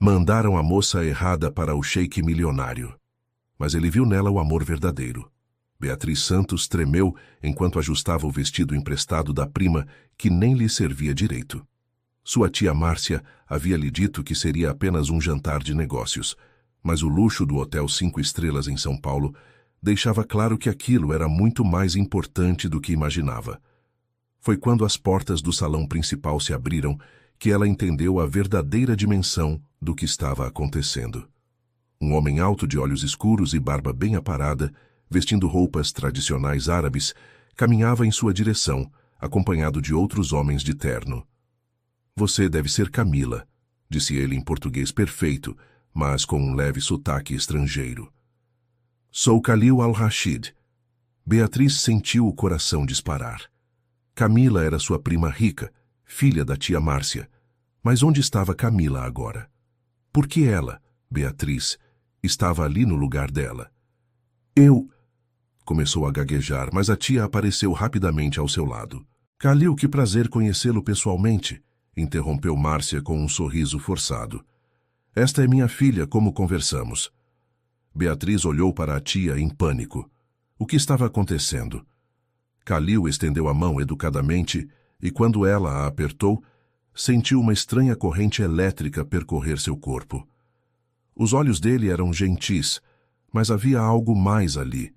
Mandaram a moça errada para o sheik milionário. Mas ele viu nela o amor verdadeiro. Beatriz Santos tremeu enquanto ajustava o vestido emprestado da prima, que nem lhe servia direito. Sua tia Márcia havia lhe dito que seria apenas um jantar de negócios, mas o luxo do Hotel 5 Estrelas em São Paulo deixava claro que aquilo era muito mais importante do que imaginava. Foi quando as portas do salão principal se abriram que ela entendeu a verdadeira dimensão do que estava acontecendo. Um homem alto de olhos escuros e barba bem aparada, vestindo roupas tradicionais árabes, caminhava em sua direção, acompanhado de outros homens de terno. "Você deve ser Camila", disse ele em português perfeito, mas com um leve sotaque estrangeiro. "Sou Khalil Al-Rashid." Beatriz sentiu o coração disparar. Camila era sua prima rica, filha da tia Márcia. Mas onde estava Camila agora? Por que ela, Beatriz, estava ali no lugar dela? "Eu..." começou a gaguejar, mas a tia apareceu rapidamente ao seu lado. "Khalil, que prazer conhecê-lo pessoalmente", interrompeu Márcia com um sorriso forçado. "Esta é minha filha, como conversamos." Beatriz olhou para a tia em pânico. O que estava acontecendo? Khalil estendeu a mão educadamente e, quando ela a apertou, sentiu uma estranha corrente elétrica percorrer seu corpo. Os olhos dele eram gentis, mas havia algo mais ali,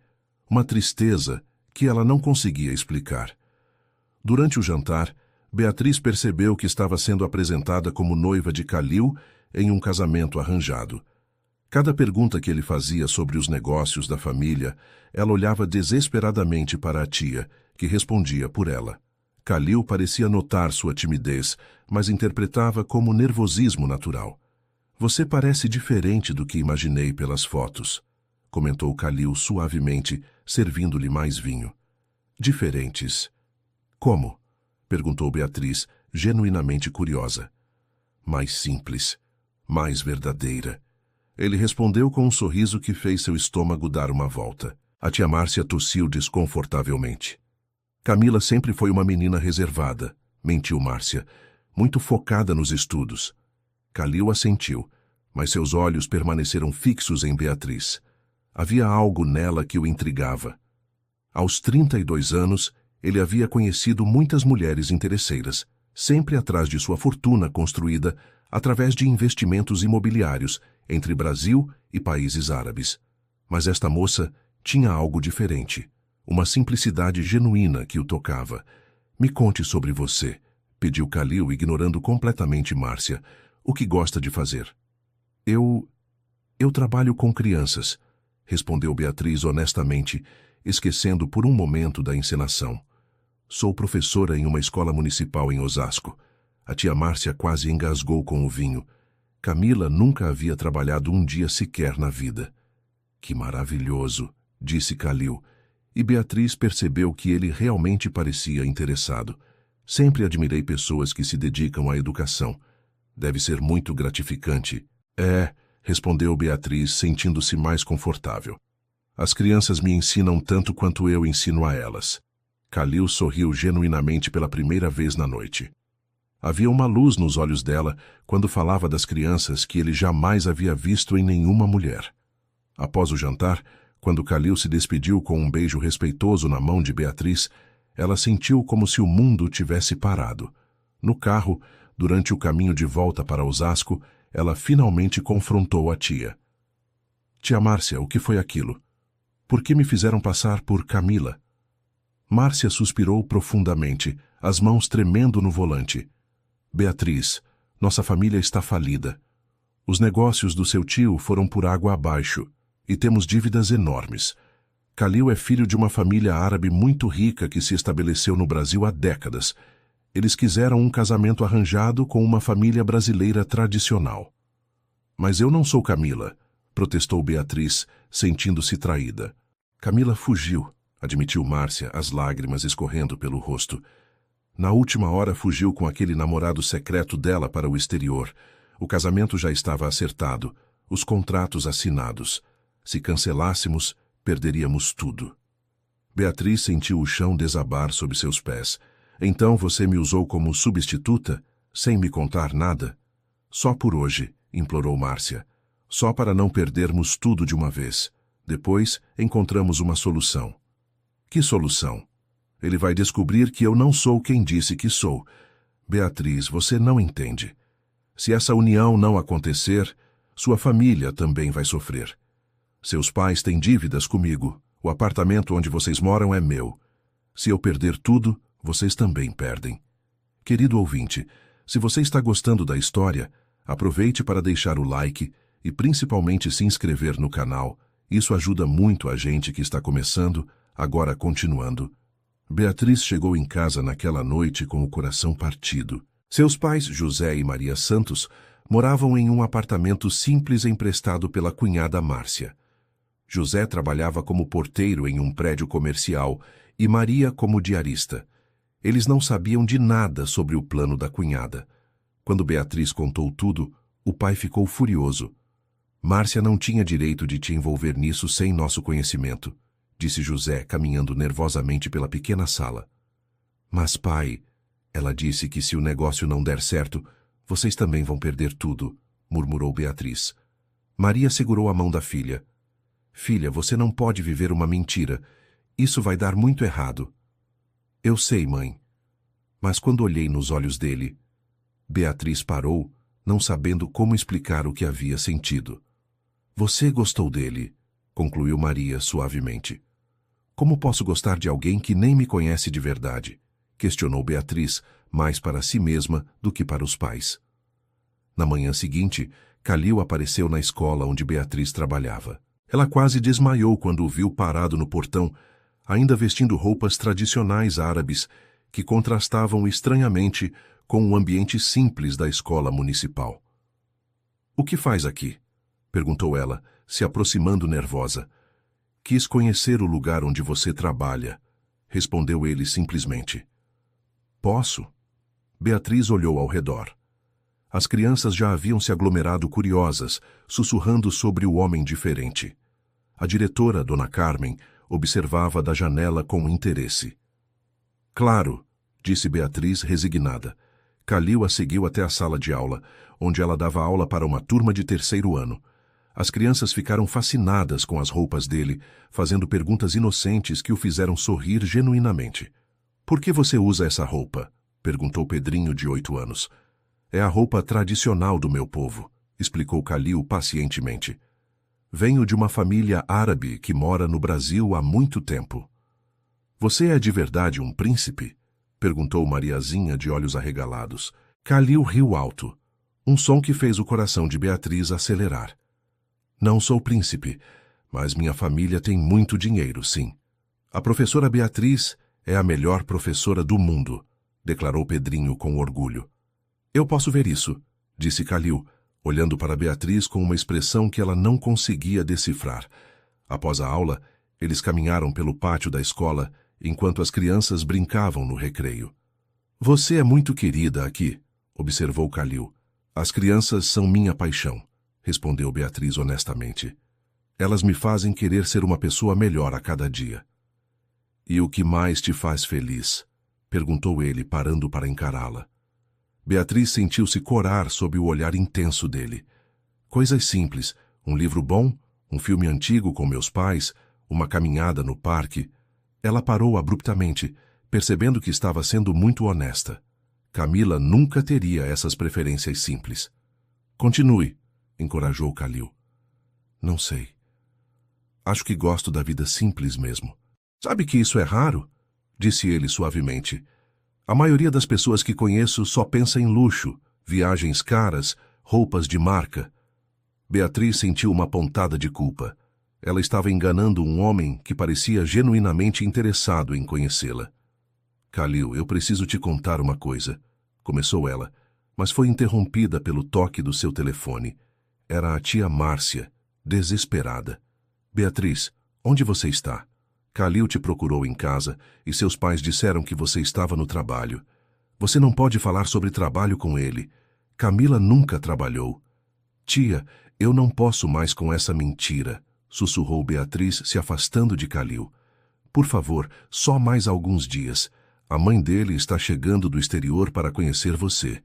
uma tristeza que ela não conseguia explicar. Durante o jantar, Beatriz percebeu que estava sendo apresentada como noiva de Khalil em um casamento arranjado. Cada pergunta que ele fazia sobre os negócios da família, ela olhava desesperadamente para a tia, que respondia por ela. Khalil parecia notar sua timidez, mas interpretava como nervosismo natural. "Você parece diferente do que imaginei pelas fotos", comentou Khalil suavemente, servindo-lhe mais vinho. "Diferentes? Como?", perguntou Beatriz, genuinamente curiosa. "Mais simples, mais verdadeira." Ele respondeu com um sorriso que fez seu estômago dar uma volta. A tia Márcia tossiu desconfortavelmente. "Camila sempre foi uma menina reservada", mentiu Márcia, "muito focada nos estudos." Khalil assentiu, mas seus olhos permaneceram fixos em Beatriz. Havia algo nela que o intrigava. Aos 32 anos, ele havia conhecido muitas mulheres interesseiras, sempre atrás de sua fortuna construída através de investimentos imobiliários entre Brasil e países árabes. Mas esta moça tinha algo diferente, uma simplicidade genuína que o tocava. "Me conte sobre você", pediu Khalil, ignorando completamente Márcia. "O que gosta de fazer?" Eu trabalho com crianças", respondeu Beatriz honestamente, esquecendo por um momento da encenação. "Sou professora em uma escola municipal em Osasco." A tia Márcia quase engasgou com o vinho. Camila nunca havia trabalhado um dia sequer na vida. "Que maravilhoso", disse Khalil, e Beatriz percebeu que ele realmente parecia interessado. "Sempre admirei pessoas que se dedicam à educação. Deve ser muito gratificante." "É", respondeu Beatriz, sentindo-se mais confortável. "As crianças me ensinam tanto quanto eu ensino a elas." Khalil sorriu genuinamente pela primeira vez na noite. Havia uma luz nos olhos dela quando falava das crianças que ele jamais havia visto em nenhuma mulher. Após o jantar, quando Khalil se despediu com um beijo respeitoso na mão de Beatriz, ela sentiu como se o mundo tivesse parado. No carro, durante o caminho de volta para Osasco, ela finalmente confrontou a tia. "Tia Márcia, o que foi aquilo? Por que me fizeram passar por Camila?" Márcia suspirou profundamente, as mãos tremendo no volante. "Beatriz, nossa família está falida. Os negócios do seu tio foram por água abaixo e temos dívidas enormes. Khalil é filho de uma família árabe muito rica que se estabeleceu no Brasil há décadas. Eles quiseram um casamento arranjado com uma família brasileira tradicional." "Mas eu não sou Camila", protestou Beatriz, sentindo-se traída. "Camila fugiu", admitiu Márcia, as lágrimas escorrendo pelo rosto. "Na última hora fugiu com aquele namorado secreto dela para o exterior. O casamento já estava acertado, os contratos assinados. Se cancelássemos, perderíamos tudo." Beatriz sentiu o chão desabar sob seus pés. "Então você me usou como substituta, sem me contar nada?" "Só por hoje", implorou Márcia. Só para não perdermos tudo de uma vez. Depois, encontramos uma solução. Que solução? Ele vai descobrir que eu não sou quem disse que sou. Beatriz, você não entende. Se essa união não acontecer, sua família também vai sofrer. Seus pais têm dívidas comigo. O apartamento onde vocês moram é meu. Se eu perder tudo, vocês também perdem. Querido ouvinte, se você está gostando da história, aproveite para deixar o like e principalmente se inscrever no canal. Isso ajuda muito a gente que está começando, agora continuando. Beatriz chegou em casa naquela noite com o coração partido. Seus pais, José e Maria Santos, moravam em um apartamento simples emprestado pela cunhada Márcia. José trabalhava como porteiro em um prédio comercial e Maria como diarista. Eles não sabiam de nada sobre o plano da cunhada. Quando Beatriz contou tudo, o pai ficou furioso. Márcia não tinha direito de te envolver nisso sem nosso conhecimento, disse José, caminhando nervosamente pela pequena sala. Mas, pai, ela disse que se o negócio não der certo, vocês também vão perder tudo, murmurou Beatriz. Maria segurou a mão da filha. Filha, você não pode viver uma mentira. Isso vai dar muito errado. Eu sei, mãe. Mas quando olhei nos olhos dele, Beatriz parou, não sabendo como explicar o que havia sentido. Você gostou dele, concluiu Maria suavemente. Como posso gostar de alguém que nem me conhece de verdade? Questionou Beatriz, mais para si mesma do que para os pais. Na manhã seguinte, Calil apareceu na escola onde Beatriz trabalhava. Ela quase desmaiou quando o viu parado no portão, ainda vestindo roupas tradicionais árabes que contrastavam estranhamente com o ambiente simples da escola municipal. O que faz aqui? Perguntou ela, se aproximando nervosa. Quis conhecer o lugar onde você trabalha, respondeu ele simplesmente. Posso? Beatriz olhou ao redor. As crianças já haviam se aglomerado curiosas, sussurrando sobre o homem diferente. A diretora, Dona Carmen, observava da janela com interesse. Claro, disse Beatriz resignada. Calil a seguiu até a sala de aula, onde ela dava aula para uma turma de 3º ano. As crianças ficaram fascinadas com as roupas dele, fazendo perguntas inocentes que o fizeram sorrir genuinamente. Por que você usa essa roupa? Perguntou Pedrinho, de 8 anos. É a roupa tradicional do meu povo, explicou Calil pacientemente. Venho de uma família árabe que mora no Brasil há muito tempo. Você é de verdade um príncipe? Perguntou Mariazinha, de olhos arregalados. Calil riu alto, um som que fez o coração de Beatriz acelerar. Não sou príncipe, mas minha família tem muito dinheiro, sim. A professora Beatriz é a melhor professora do mundo, declarou Pedrinho com orgulho. Eu posso ver isso, disse Calil, olhando para Beatriz com uma expressão que ela não conseguia decifrar. Após a aula, eles caminharam pelo pátio da escola, enquanto as crianças brincavam no recreio. Você é muito querida aqui, observou Calil. As crianças são minha paixão, respondeu Beatriz honestamente. Elas me fazem querer ser uma pessoa melhor a cada dia. E o que mais te faz feliz? Perguntou ele, parando para encará-la. Beatriz sentiu-se corar sob o olhar intenso dele. Coisas simples, um livro bom, um filme antigo com meus pais, uma caminhada no parque. Ela parou abruptamente, percebendo que estava sendo muito honesta. Camila nunca teria essas preferências simples. Continue, encorajou Calil. Não sei. Acho que gosto da vida simples mesmo. Sabe que isso é raro? Disse ele suavemente. A maioria das pessoas que conheço só pensa em luxo, viagens caras, roupas de marca. Beatriz sentiu uma pontada de culpa. Ela estava enganando um homem que parecia genuinamente interessado em conhecê-la. Calil, eu preciso te contar uma coisa, começou ela, mas foi interrompida pelo toque do seu telefone. Era a tia Márcia, desesperada. Beatriz, onde você está? Calil te procurou em casa e seus pais disseram que você estava no trabalho. Você não pode falar sobre trabalho com ele. Camila nunca trabalhou. Tia, eu não posso mais com essa mentira, sussurrou Beatriz, se afastando de Calil. Por favor, só mais alguns dias. A mãe dele está chegando do exterior para conhecer você.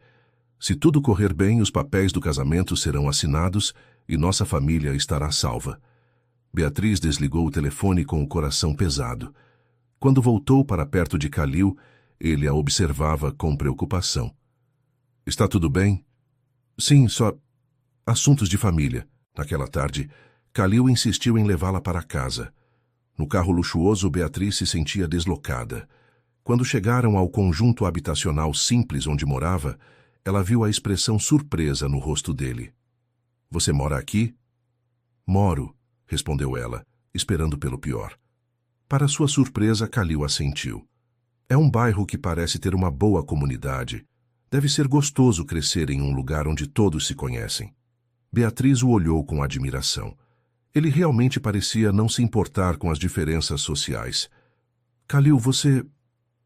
Se tudo correr bem, os papéis do casamento serão assinados e nossa família estará salva. Beatriz desligou o telefone com o coração pesado. Quando voltou para perto de Kalil, ele a observava com preocupação. Está tudo bem? Sim, só assuntos de família. Naquela tarde, Kalil insistiu em levá-la para casa. No carro luxuoso, Beatriz se sentia deslocada. Quando chegaram ao conjunto habitacional simples onde morava, ela viu a expressão surpresa no rosto dele. Você mora aqui? Moro, respondeu ela, esperando pelo pior. Para sua surpresa, Kalil assentiu. É um bairro que parece ter uma boa comunidade. Deve ser gostoso crescer em um lugar onde todos se conhecem. Beatriz o olhou com admiração. Ele realmente parecia não se importar com as diferenças sociais. Kalil, você...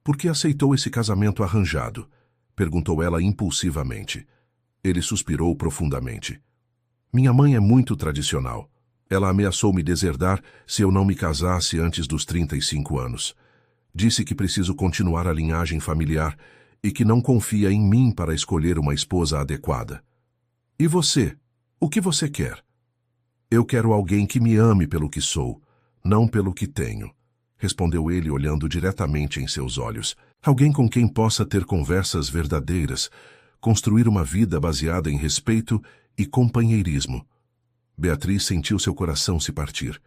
Por que aceitou esse casamento arranjado? Perguntou ela impulsivamente. Ele suspirou profundamente. Minha mãe é muito tradicional. Ela ameaçou me deserdar se eu não me casasse antes dos 35 anos. Disse que preciso continuar a linhagem familiar e que não confia em mim para escolher uma esposa adequada. E você? O que você quer? Eu quero alguém que me ame pelo que sou, não pelo que tenho, respondeu ele olhando diretamente em seus olhos. Alguém com quem possa ter conversas verdadeiras, construir uma vida baseada em respeito e companheirismo. Beatriz sentiu seu coração se partir.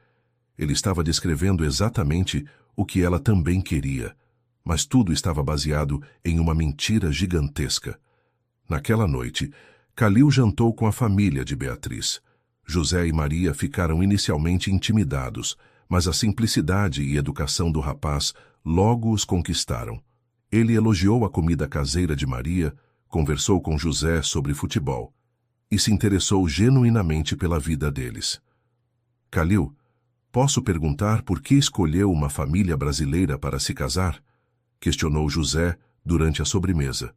Ele estava descrevendo exatamente o que ela também queria, mas tudo estava baseado em uma mentira gigantesca. Naquela noite, Kalil jantou com a família de Beatriz. José e Maria ficaram inicialmente intimidados, mas a simplicidade e educação do rapaz logo os conquistaram. Ele elogiou a comida caseira de Maria, conversou com José sobre futebol e se interessou genuinamente pela vida deles. Kalil, posso perguntar por que escolheu uma família brasileira para se casar? Questionou José durante a sobremesa.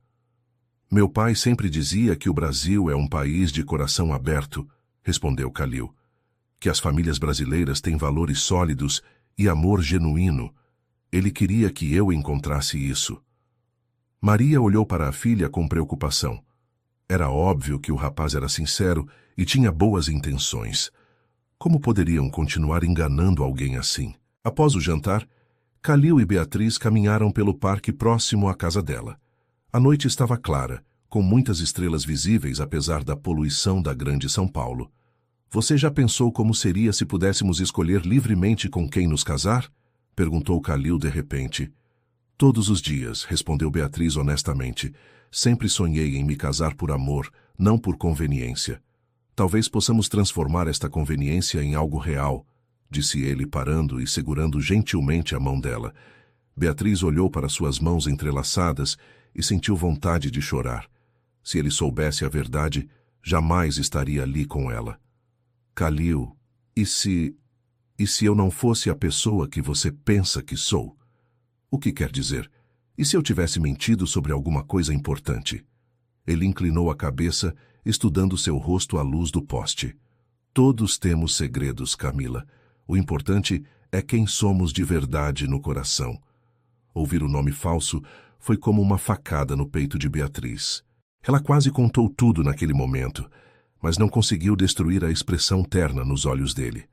Meu pai sempre dizia que o Brasil é um país de coração aberto, respondeu Kalil, que as famílias brasileiras têm valores sólidos e amor genuíno. Ele queria que eu encontrasse isso. Maria olhou para a filha com preocupação. Era óbvio que o rapaz era sincero e tinha boas intenções. Como poderiam continuar enganando alguém assim? Após o jantar, Kalil e Beatriz caminharam pelo parque próximo à casa dela. A noite estava clara, com muitas estrelas visíveis apesar da poluição da grande São Paulo. Você já pensou como seria se pudéssemos escolher livremente com quem nos casar? Perguntou Kalil de repente. Todos os dias, respondeu Beatriz honestamente. Sempre sonhei em me casar por amor, não por conveniência. Talvez possamos transformar esta conveniência em algo real, disse ele parando e segurando gentilmente a mão dela. Beatriz olhou para suas mãos entrelaçadas e sentiu vontade de chorar. Se ele soubesse a verdade, jamais estaria ali com ela. Kalil, e se eu não fosse a pessoa que você pensa que sou? O que quer dizer? E se eu tivesse mentido sobre alguma coisa importante? Ele inclinou a cabeça, estudando seu rosto à luz do poste. Todos temos segredos, Camila. O importante é quem somos de verdade no coração. Ouvir o nome falso foi como uma facada no peito de Beatriz. Ela quase contou tudo naquele momento, mas não conseguiu destruir a expressão terna nos olhos dele.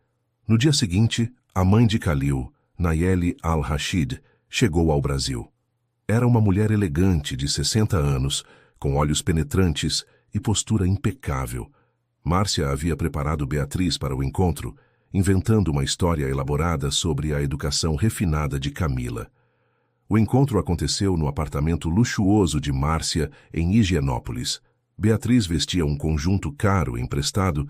No dia seguinte, a mãe de Kalil, Nayeli Al-Rashid, chegou ao Brasil. Era uma mulher elegante de 60 anos, com olhos penetrantes e postura impecável. Márcia havia preparado Beatriz para o encontro, inventando uma história elaborada sobre a educação refinada de Camila. O encontro aconteceu no apartamento luxuoso de Márcia, em Higienópolis. Beatriz vestia um conjunto caro emprestado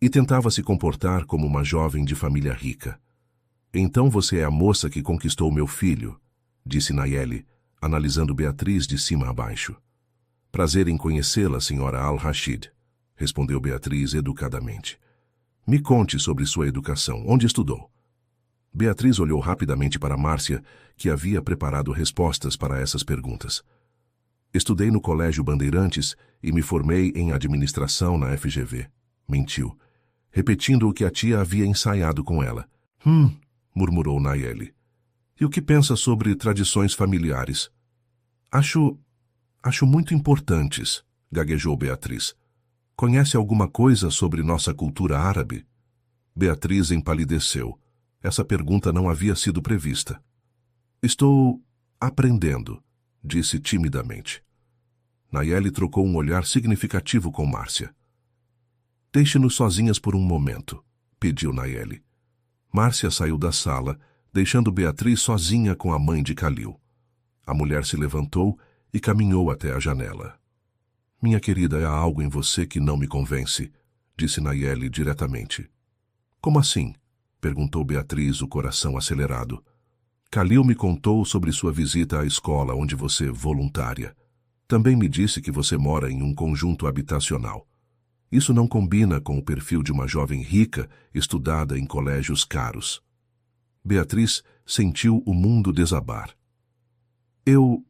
e tentava se comportar como uma jovem de família rica. Então você é a moça que conquistou meu filho, disse Nayeli, analisando Beatriz de cima a baixo. Prazer em conhecê-la, senhora Al-Rashid, respondeu Beatriz educadamente. Me conte sobre sua educação. Onde estudou? Beatriz olhou rapidamente para Márcia, que havia preparado respostas para essas perguntas. Estudei no Colégio Bandeirantes e me formei em administração na FGV. Mentiu, repetindo o que a tia havia ensaiado com ela. Murmurou Nayeli. E o que pensa sobre tradições familiares? Acho muito importantes, gaguejou Beatriz. Conhece alguma coisa sobre nossa cultura árabe? Beatriz empalideceu. Essa pergunta não havia sido prevista. Estou aprendendo, disse timidamente. Nayeli trocou um olhar significativo com Márcia. Deixe-nos sozinhas por um momento, pediu Nayeli. Márcia saiu da sala, deixando Beatriz sozinha com a mãe de Khalil. A mulher se levantou e caminhou até a janela. Minha querida, há algo em você que não me convence, disse Nayeli diretamente. Como assim? Perguntou Beatriz, o coração acelerado. Khalil me contou sobre sua visita à escola onde você voluntária. Também me disse que você mora em um conjunto habitacional. Isso não combina com o perfil de uma jovem rica, estudada em colégios caros. Beatriz sentiu o mundo desabar. Eu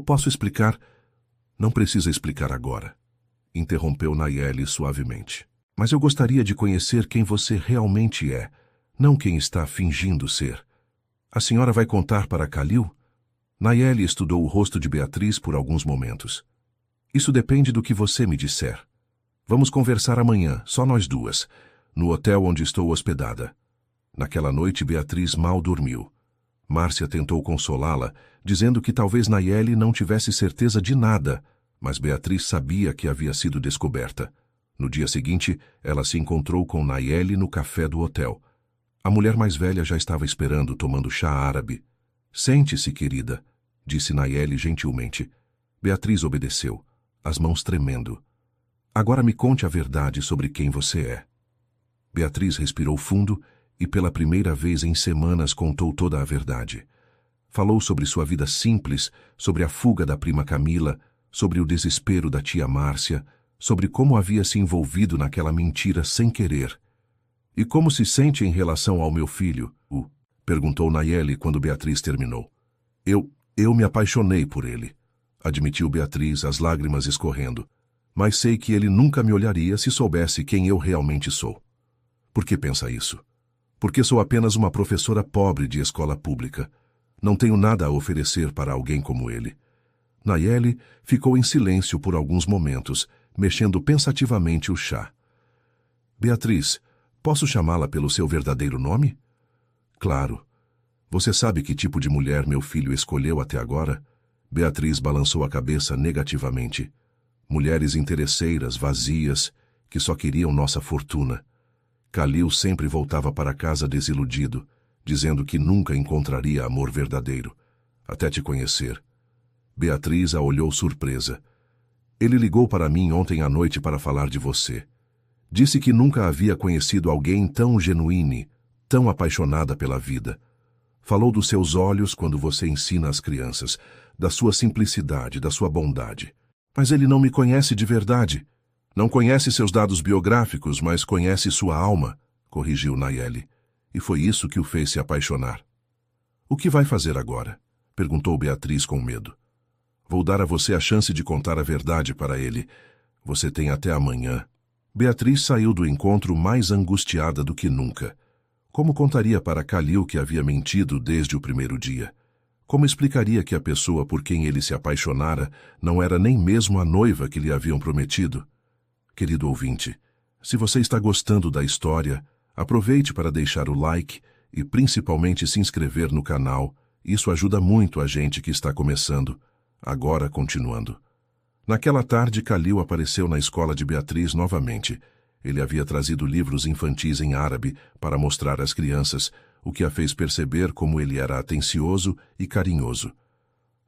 posso explicar... Não precisa explicar agora, interrompeu Nayeli suavemente. Mas eu gostaria de conhecer quem você realmente é, não quem está fingindo ser. A senhora vai contar para Khalil? Nayeli estudou o rosto de Beatriz por alguns momentos. Isso depende do que você me disser. Vamos conversar amanhã, só nós duas, no hotel onde estou hospedada. Naquela noite, Beatriz mal dormiu. Márcia tentou consolá-la, dizendo que talvez Nayeli não tivesse certeza de nada, mas Beatriz sabia que havia sido descoberta. No dia seguinte, ela se encontrou com Nayeli no café do hotel. A mulher mais velha já estava esperando, tomando chá árabe. Sente-se, querida, disse Nayeli gentilmente. Beatriz obedeceu, as mãos tremendo. Agora me conte a verdade sobre quem você é. Beatriz respirou fundo e pela primeira vez em semanas contou toda a verdade. Falou sobre sua vida simples, sobre a fuga da prima Camila, sobre o desespero da tia Márcia, sobre como havia se envolvido naquela mentira sem querer. E como se sente em relação ao meu filho? Perguntou Nayeli quando Beatriz terminou. Eu me apaixonei por ele, admitiu Beatriz, as lágrimas escorrendo. Mas sei que ele nunca me olharia se soubesse quem eu realmente sou. Por que pensa isso? Porque sou apenas uma professora pobre de escola pública. Não tenho nada a oferecer para alguém como ele. Nayeli ficou em silêncio por alguns momentos, mexendo pensativamente o chá. Beatriz, posso chamá-la pelo seu verdadeiro nome? Claro. Você sabe que tipo de mulher meu filho escolheu até agora? Beatriz balançou a cabeça negativamente. Mulheres interesseiras, vazias, que só queriam nossa fortuna. Khalil sempre voltava para casa desiludido, dizendo que nunca encontraria amor verdadeiro, até te conhecer. Beatriz a olhou surpresa. Ele ligou para mim ontem à noite para falar de você. Disse que nunca havia conhecido alguém tão genuíne, tão apaixonada pela vida. Falou dos seus olhos quando você ensina as crianças, da sua simplicidade, da sua bondade. Mas ele não me conhece de verdade. Não conhece seus dados biográficos, mas conhece sua alma, corrigiu Nayeli. E foi isso que o fez se apaixonar. O que vai fazer agora? Perguntou Beatriz com medo. Vou dar a você a chance de contar a verdade para ele. Você tem até amanhã. Beatriz saiu do encontro mais angustiada do que nunca. Como contaria para Khalil que havia mentido desde o primeiro dia? Como explicaria que a pessoa por quem ele se apaixonara não era nem mesmo a noiva que lhe haviam prometido? Querido ouvinte, se você está gostando da história, aproveite para deixar o like e principalmente se inscrever no canal. Isso ajuda muito a gente que está começando. Agora, continuando. Naquela tarde, Khalil apareceu na escola de Beatriz novamente. Ele havia trazido livros infantis em árabe para mostrar às crianças, o que a fez perceber como ele era atencioso e carinhoso.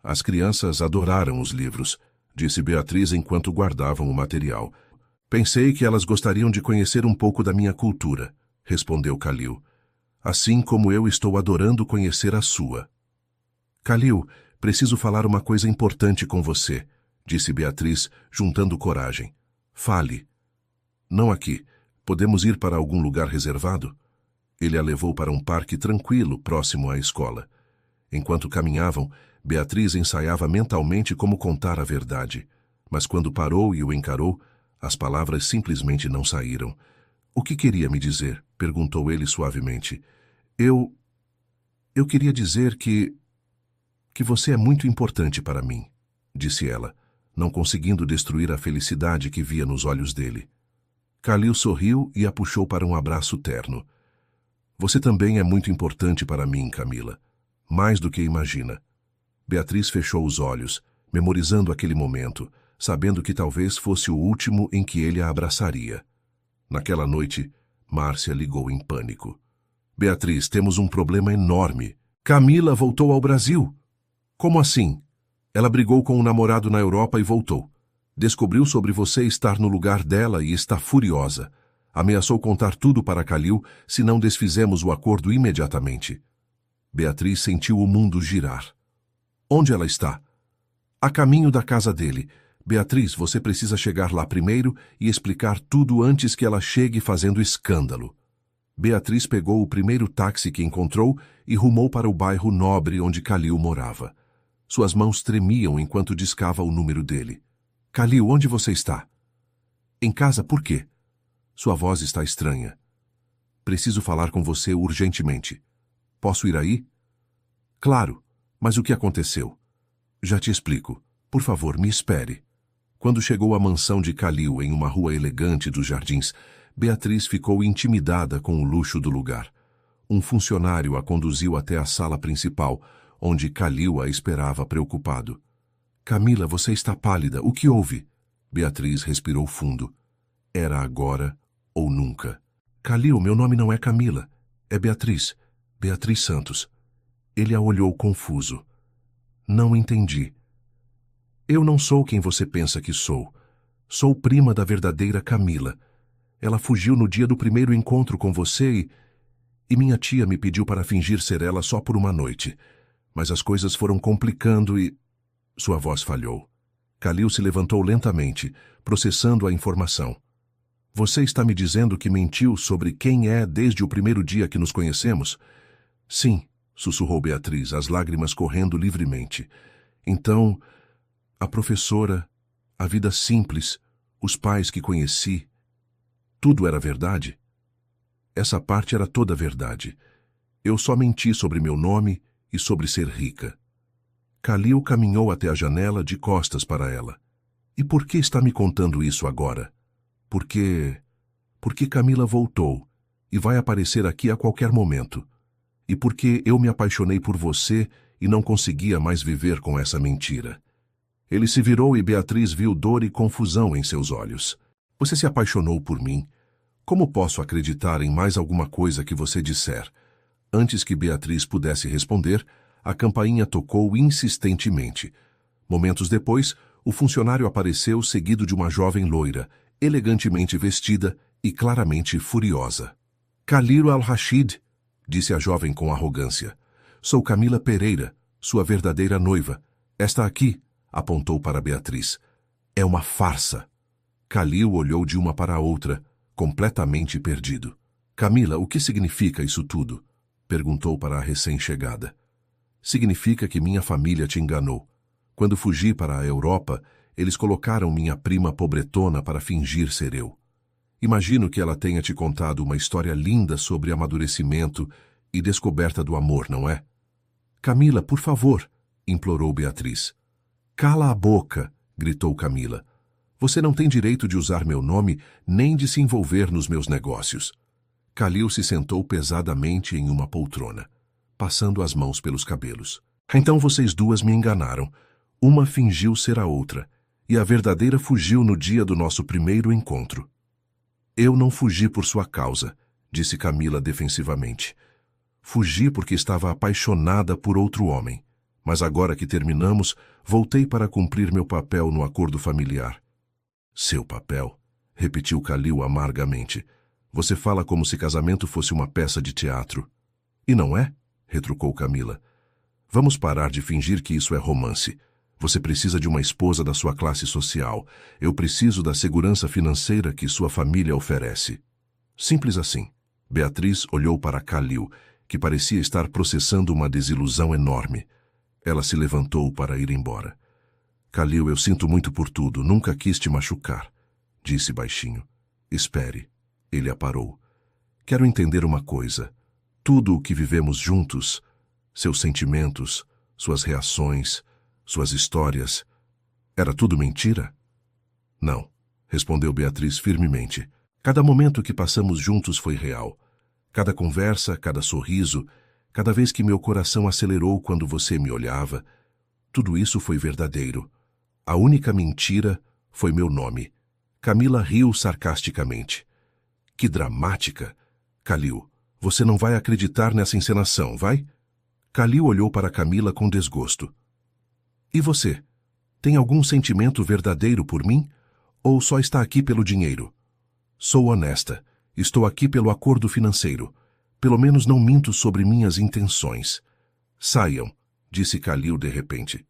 As crianças adoraram os livros, disse Beatriz enquanto guardavam o material. Pensei que elas gostariam de conhecer um pouco da minha cultura, respondeu Khalil. Assim como eu estou adorando conhecer a sua. Khalil, preciso falar uma coisa importante com você, disse Beatriz, juntando coragem. Fale. Não aqui. Podemos ir para algum lugar reservado? Ele a levou para um parque tranquilo, próximo à escola. Enquanto caminhavam, Beatriz ensaiava mentalmente como contar a verdade. Mas quando parou e o encarou, as palavras simplesmente não saíram. O que queria me dizer? Perguntou ele suavemente. Eu queria dizer que você é muito importante para mim, disse ela. não conseguindo destruir a felicidade que via nos olhos dele. Khalil sorriu e a puxou para um abraço terno. Você também é muito importante para mim, Camila. Mais do que imagina. Beatriz fechou os olhos, memorizando aquele momento, sabendo que talvez fosse o último em que ele a abraçaria. Naquela noite, Márcia ligou em pânico. Beatriz, temos um problema enorme. Camila voltou ao Brasil. Como assim? Ela brigou com um namorado na Europa e voltou. Descobriu sobre você estar no lugar dela e está furiosa. Ameaçou contar tudo para Khalil se não desfizemos o acordo imediatamente. Beatriz sentiu o mundo girar. Onde ela está? A caminho da casa dele. Beatriz, você precisa chegar lá primeiro e explicar tudo antes que ela chegue fazendo escândalo. Beatriz pegou o primeiro táxi que encontrou e rumou para o bairro nobre onde Khalil morava. Suas mãos tremiam enquanto discava o número dele. Khalil, onde você está? Em casa, por quê? Sua voz está estranha. Preciso falar com você urgentemente. Posso ir aí? Claro, mas o que aconteceu? Já te explico. Por favor, me espere. Quando chegou à mansão de Khalil em uma rua elegante dos jardins, Beatriz ficou intimidada com o luxo do lugar. Um funcionário a conduziu até a sala principal, onde Khalil a esperava preocupado. Camila, você está pálida. O que houve? Beatriz respirou fundo. Era agora ou nunca. Khalil, meu nome não é Camila. É Beatriz. Beatriz Santos. Ele a olhou confuso. Não entendi. Eu não sou quem você pensa que sou. Sou prima da verdadeira Camila. Ela fugiu no dia do primeiro encontro com você e minha tia me pediu para fingir ser ela só por uma noite. Mas as coisas foram complicando e... Sua voz falhou. Khalil se levantou lentamente, processando a informação. Você está me dizendo que mentiu sobre quem é desde o primeiro dia que nos conhecemos? Sim, sussurrou Beatriz, as lágrimas correndo livremente. Então, a professora, a vida simples, os pais que conheci, tudo era verdade? Essa parte era toda verdade. Eu só menti sobre meu nome e sobre ser rica. Khalil caminhou até a janela de costas para ela. E por que está me contando isso agora? Porque Camila voltou e vai aparecer aqui a qualquer momento. E porque eu me apaixonei por você e não conseguia mais viver com essa mentira. Ele se virou e Beatriz viu dor e confusão em seus olhos. Você se apaixonou por mim? Como posso acreditar em mais alguma coisa que você disser? Antes que Beatriz pudesse responder, a campainha tocou insistentemente. Momentos depois, o funcionário apareceu seguido de uma jovem loira, elegantemente vestida e claramente furiosa. Khalil Al-Rashid, disse a jovem com arrogância. Sou Camila Pereira, sua verdadeira noiva. Esta aqui, apontou para Beatriz. É uma farsa. Khalil olhou de uma para a outra, completamente perdido. Camila, o que significa isso tudo? Perguntou para a recém-chegada. Significa que minha família te enganou. Quando fugi para a Europa, eles colocaram minha prima pobretona para fingir ser eu. Imagino que ela tenha te contado uma história linda sobre amadurecimento e descoberta do amor, não é? Camila, por favor, implorou Beatriz. Cala a boca, gritou Camila. Você não tem direito de usar meu nome nem de se envolver nos meus negócios. Khalil se sentou pesadamente em uma poltrona, passando as mãos pelos cabelos. Então vocês duas me enganaram. Uma fingiu ser a outra, e a verdadeira fugiu no dia do nosso primeiro encontro. Eu não fugi por sua causa, disse Camila defensivamente. Fugi porque estava apaixonada por outro homem. Mas agora que terminamos, voltei para cumprir meu papel no acordo familiar. Seu papel? Repetiu Khalil amargamente. Você fala como se casamento fosse uma peça de teatro. E não é? Retrucou Camila. Vamos parar de fingir que isso é romance. Você precisa de uma esposa da sua classe social. Eu preciso da segurança financeira que sua família oferece. Simples assim. Beatriz olhou para Khalil, que parecia estar processando uma desilusão enorme. Ela se levantou para ir embora. Khalil, eu sinto muito por tudo. Nunca quis te machucar, disse baixinho. Espere. Ele a parou. Quero entender uma coisa. Tudo o que vivemos juntos, seus sentimentos, suas reações, suas histórias, Era tudo mentira? Não, respondeu Beatriz firmemente. Cada momento que passamos juntos foi real. Cada conversa, cada sorriso, cada vez que meu coração acelerou quando você me olhava, tudo isso foi verdadeiro. A única mentira foi meu nome. Camila riu sarcasticamente. Que dramática! Kalil, você não vai acreditar nessa encenação, vai? Kalil olhou para Camila com desgosto. E você? Tem algum sentimento verdadeiro por mim? Ou só está aqui pelo dinheiro? Sou honesta. Estou aqui pelo acordo financeiro. Pelo menos não minto sobre minhas intenções. Saiam, disse Kalil de repente.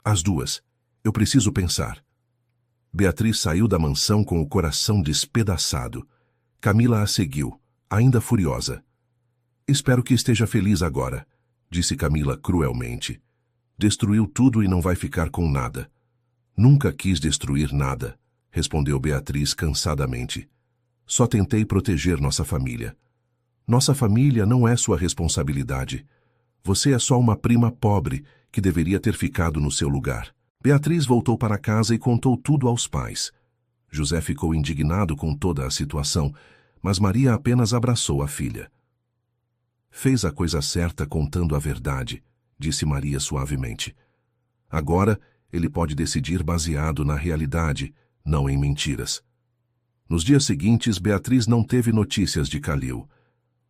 As duas. Eu preciso pensar. Beatriz saiu da mansão com o coração despedaçado. Camila a seguiu, ainda furiosa. Espero que esteja feliz agora, disse Camila cruelmente. Destruiu tudo e não vai ficar com nada. Nunca quis destruir nada, respondeu Beatriz cansadamente. Só tentei proteger nossa família. Nossa família não é sua responsabilidade. Você é só uma prima pobre que deveria ter ficado no seu lugar. Beatriz voltou para casa e contou tudo aos pais. José ficou indignado com toda a situação, mas Maria apenas abraçou a filha. Fez a coisa certa contando a verdade, disse Maria suavemente. Agora, ele pode decidir baseado na realidade, não em mentiras. Nos dias seguintes, Beatriz não teve notícias de Kalil.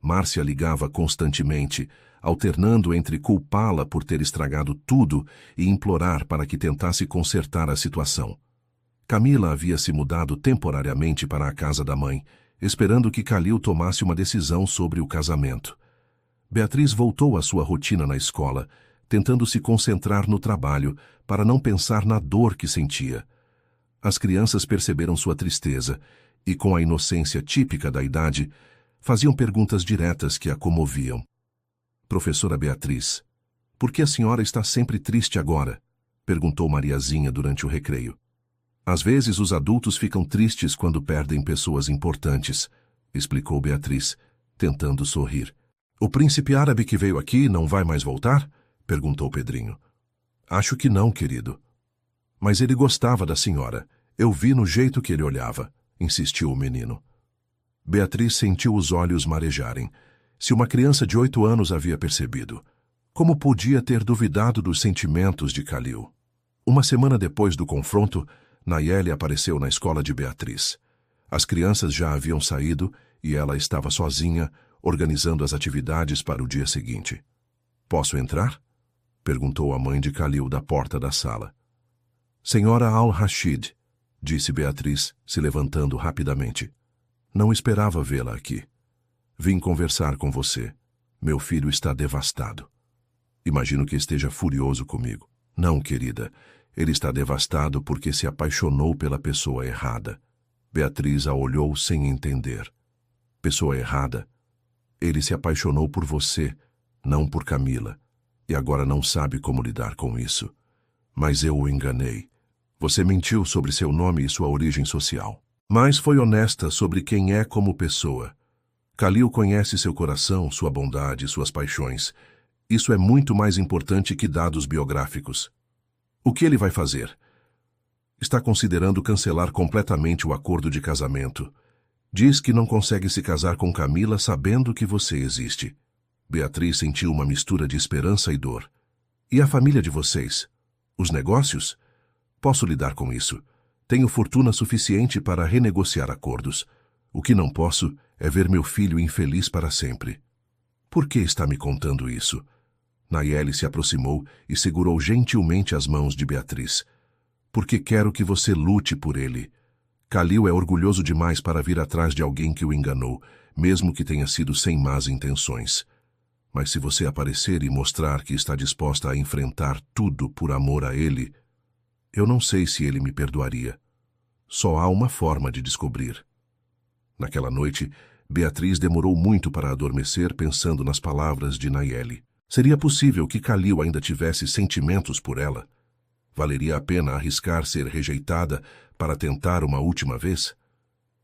Márcia ligava constantemente, alternando entre culpá-la por ter estragado tudo e implorar para que tentasse consertar a situação. Camila havia se mudado temporariamente para a casa da mãe, esperando que Kalil tomasse uma decisão sobre o casamento. Beatriz voltou à sua rotina na escola, tentando se concentrar no trabalho para não pensar na dor que sentia. As crianças perceberam sua tristeza e, com a inocência típica da idade, faziam perguntas diretas que a comoviam. Professora Beatriz, por que a senhora está sempre triste agora? Perguntou Mariazinha durante o recreio. Às vezes os adultos ficam tristes quando perdem pessoas importantes, explicou Beatriz, tentando sorrir. O príncipe árabe que veio aqui não vai mais voltar? Perguntou Pedrinho. Acho que não, querido. Mas ele gostava da senhora. Eu vi no jeito que ele olhava, insistiu o menino. Beatriz sentiu os olhos marejarem. Se uma criança de 8 anos havia percebido, como podia ter duvidado dos sentimentos de Kalil? Uma semana depois do confronto, Nayeli apareceu na escola de Beatriz. As crianças já haviam saído e ela estava sozinha, organizando as atividades para o dia seguinte. Posso entrar? Perguntou a mãe de Kalil da porta da sala. Senhora Al-Rashid, disse Beatriz, se levantando rapidamente. Não esperava vê-la aqui. Vim conversar com você. Meu filho está devastado. Imagino que esteja furioso comigo. Não, querida. Ele está devastado porque se apaixonou pela pessoa errada. Beatriz a olhou sem entender. Pessoa errada? Ele se apaixonou por você, não por Camila, e agora não sabe como lidar com isso. Mas eu o enganei. Você mentiu sobre seu nome e sua origem social. Mas foi honesta sobre quem é como pessoa. Kalil conhece seu coração, sua bondade, suas paixões. Isso é muito mais importante que dados biográficos. O que ele vai fazer? Está considerando cancelar completamente o acordo de casamento. Diz que não consegue se casar com Camila sabendo que você existe. Beatriz sentiu uma mistura de esperança e dor. E a família de vocês? Os negócios? Posso lidar com isso. Tenho fortuna suficiente para renegociar acordos. O que não posso é ver meu filho infeliz para sempre. Por que está me contando isso? Nayeli se aproximou e segurou gentilmente as mãos de Beatriz. Porque quero que você lute por ele. Kalil é orgulhoso demais para vir atrás de alguém que o enganou, mesmo que tenha sido sem más intenções. Mas se você aparecer e mostrar que está disposta a enfrentar tudo por amor a ele, eu não sei se ele me perdoaria. Só há uma forma de descobrir. Naquela noite, Beatriz demorou muito para adormecer pensando nas palavras de Nayeli. Seria possível que Kalil ainda tivesse sentimentos por ela? Valeria a pena arriscar ser rejeitada para tentar uma última vez?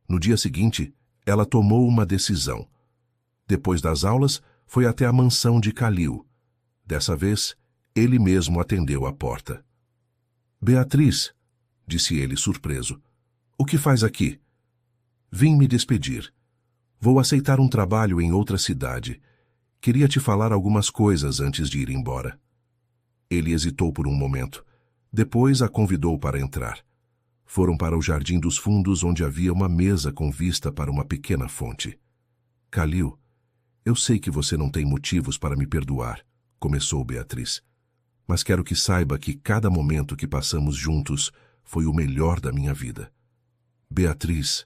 No dia seguinte, ela tomou uma decisão. Depois das aulas, foi até a mansão de Kalil. Dessa vez, ele mesmo atendeu à porta. Beatriz, disse ele surpreso. O que faz aqui? Vim me despedir. Vou aceitar um trabalho em outra cidade. Queria te falar algumas coisas antes de ir embora. Ele hesitou por um momento. Depois a convidou para entrar. Foram para o jardim dos fundos, onde havia uma mesa com vista para uma pequena fonte. Khalil, eu sei que você não tem motivos para me perdoar, começou Beatriz. Mas quero que saiba que cada momento que passamos juntos foi o melhor da minha vida. Beatriz,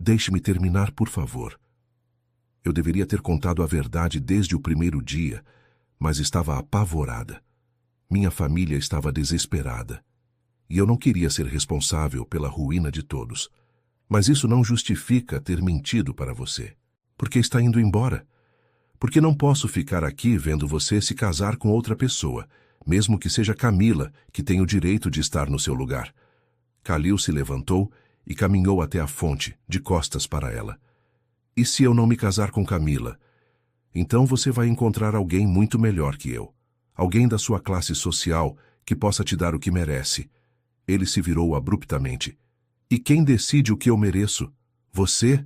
deixe-me terminar, por favor. Eu deveria ter contado a verdade desde o primeiro dia, mas estava apavorada. Minha família estava desesperada. E eu não queria ser responsável pela ruína de todos. Mas isso não justifica ter mentido para você. Porque está indo embora. Porque não posso ficar aqui vendo você se casar com outra pessoa, mesmo que seja Camila, que tem o direito de estar no seu lugar. Khalil se levantou e caminhou até a fonte, de costas para ela. E se eu não me casar com Camila? Então você vai encontrar alguém muito melhor que eu. Alguém da sua classe social que possa te dar o que merece. Ele se virou abruptamente. E quem decide o que eu mereço? Você?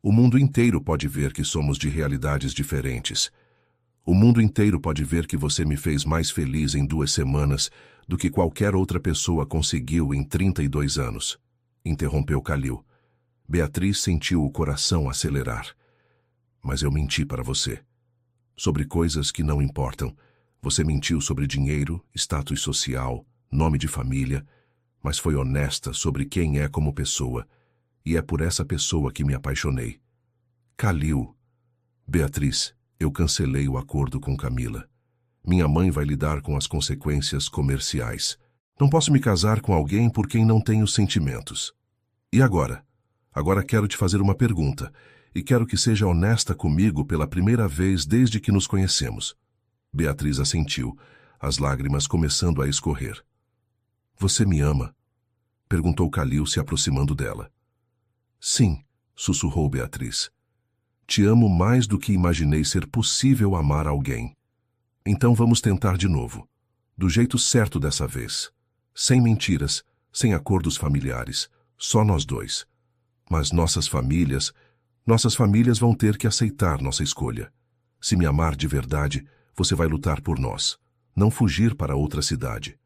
O mundo inteiro pode ver que somos de realidades diferentes. O mundo inteiro pode ver que você me fez mais feliz em 2 semanas do que qualquer outra pessoa conseguiu em 32 anos. Interrompeu Khalil. Beatriz sentiu o coração acelerar. Mas eu menti para você. Sobre coisas que não importam. Você mentiu sobre dinheiro, status social, nome de família, mas foi honesta sobre quem é como pessoa, e é por essa pessoa que me apaixonei. Khalil. Beatriz, eu cancelei o acordo com Camila. Minha mãe vai lidar com as consequências comerciais. Não posso me casar com alguém por quem não tenho sentimentos. E agora? Agora quero te fazer uma pergunta, e quero que seja honesta comigo pela primeira vez desde que nos conhecemos. Beatriz assentiu, as lágrimas começando a escorrer. Você me ama? Perguntou Khalil, se aproximando dela. Sim, sussurrou Beatriz. Te amo mais do que imaginei ser possível amar alguém. Então vamos tentar de novo. Do jeito certo dessa vez. Sem mentiras, sem acordos familiares. Só nós dois. Mas nossas famílias vão ter que aceitar nossa escolha. Se me amar de verdade, você vai lutar por nós. Não fugir para outra cidade.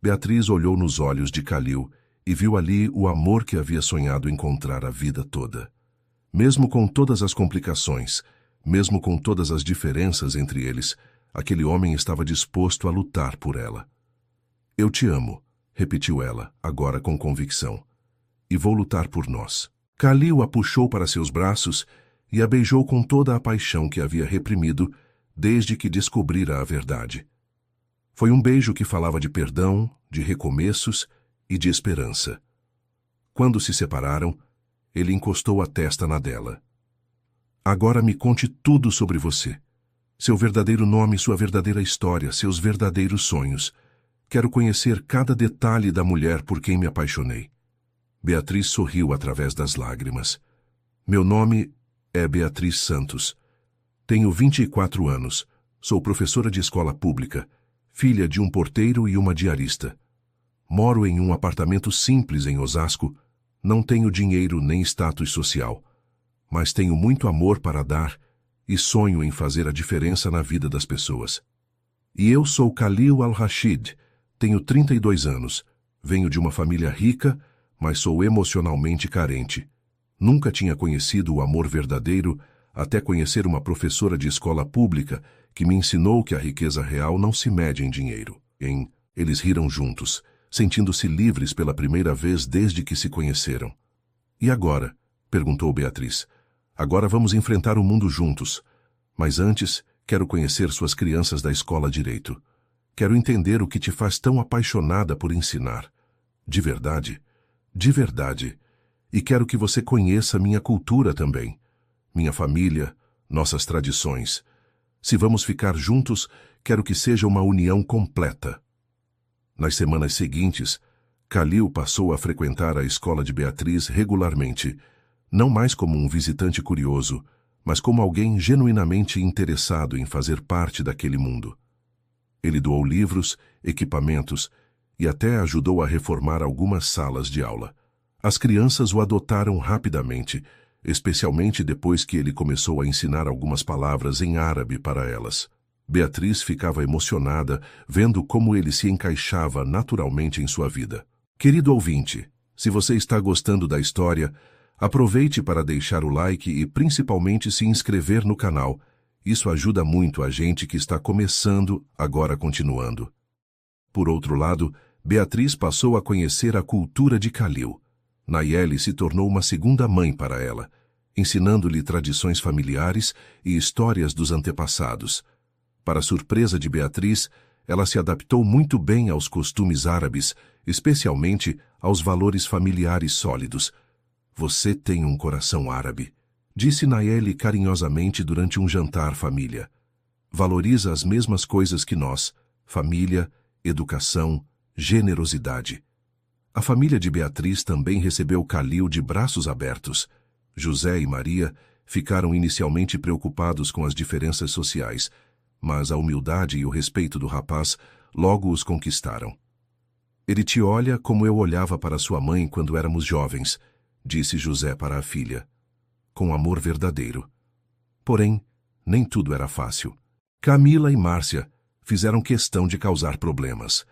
Beatriz olhou nos olhos de Khalil e viu ali o amor que havia sonhado encontrar a vida toda. Mesmo com todas as complicações, mesmo com todas as diferenças entre eles, aquele homem estava disposto a lutar por ela. Eu te amo, repetiu ela, agora com convicção. E vou lutar por nós. Khalil a puxou para seus braços e a beijou com toda a paixão que havia reprimido desde que descobrira a verdade. Foi um beijo que falava de perdão, de recomeços e de esperança. Quando se separaram, ele encostou a testa na dela. Agora me conte tudo sobre você. Seu verdadeiro nome, sua verdadeira história, seus verdadeiros sonhos. Quero conhecer cada detalhe da mulher por quem me apaixonei. Beatriz sorriu através das lágrimas. Meu nome é Beatriz Santos. Tenho 24 anos. Sou professora de escola pública, filha de um porteiro e uma diarista. Moro em um apartamento simples em Osasco. Não tenho dinheiro nem status social, mas tenho muito amor para dar e sonho em fazer a diferença na vida das pessoas. E eu sou Khalil Al-Rashid, tenho 32 anos, venho de uma família rica, mas sou emocionalmente carente. Nunca tinha conhecido o amor verdadeiro até conhecer uma professora de escola pública que me ensinou que a riqueza real não se mede em dinheiro. Eles riram juntos, sentindo-se livres pela primeira vez desde que se conheceram. E agora? Perguntou Beatriz. Agora vamos enfrentar o mundo juntos. Mas antes, quero conhecer suas crianças da escola direito. Quero entender o que te faz tão apaixonada por ensinar. De verdade? De verdade. E quero que você conheça minha cultura também. Minha família, nossas tradições. Se vamos ficar juntos, quero que seja uma união completa. Nas semanas seguintes, Khalil passou a frequentar a escola de Beatriz regularmente, não mais como um visitante curioso, mas como alguém genuinamente interessado em fazer parte daquele mundo. Ele doou livros, equipamentos e até ajudou a reformar algumas salas de aula. As crianças o adotaram rapidamente, especialmente depois que ele começou a ensinar algumas palavras em árabe para elas. Beatriz ficava emocionada vendo como ele se encaixava naturalmente em sua vida. Querido ouvinte, se você está gostando da história, aproveite para deixar o like e principalmente se inscrever no canal. Isso ajuda muito a gente que está começando, agora continuando. Por outro lado, Beatriz passou a conhecer a cultura de Khalil. Nayeli se tornou uma segunda mãe para ela, ensinando-lhe tradições familiares e histórias dos antepassados. Para surpresa de Beatriz, ela se adaptou muito bem aos costumes árabes, especialmente aos valores familiares sólidos. Você tem um coração árabe, disse Nayeli carinhosamente durante um jantar família. Valoriza as mesmas coisas que nós: família, educação, generosidade. A família de Beatriz também recebeu Khalil de braços abertos. José e Maria ficaram inicialmente preocupados com as diferenças sociais, mas a humildade e o respeito do rapaz logo os conquistaram. Ele te olha como eu olhava para sua mãe quando éramos jovens, disse José para a filha, com amor verdadeiro. Porém, nem tudo era fácil. Camila e Márcia fizeram questão de causar problemas.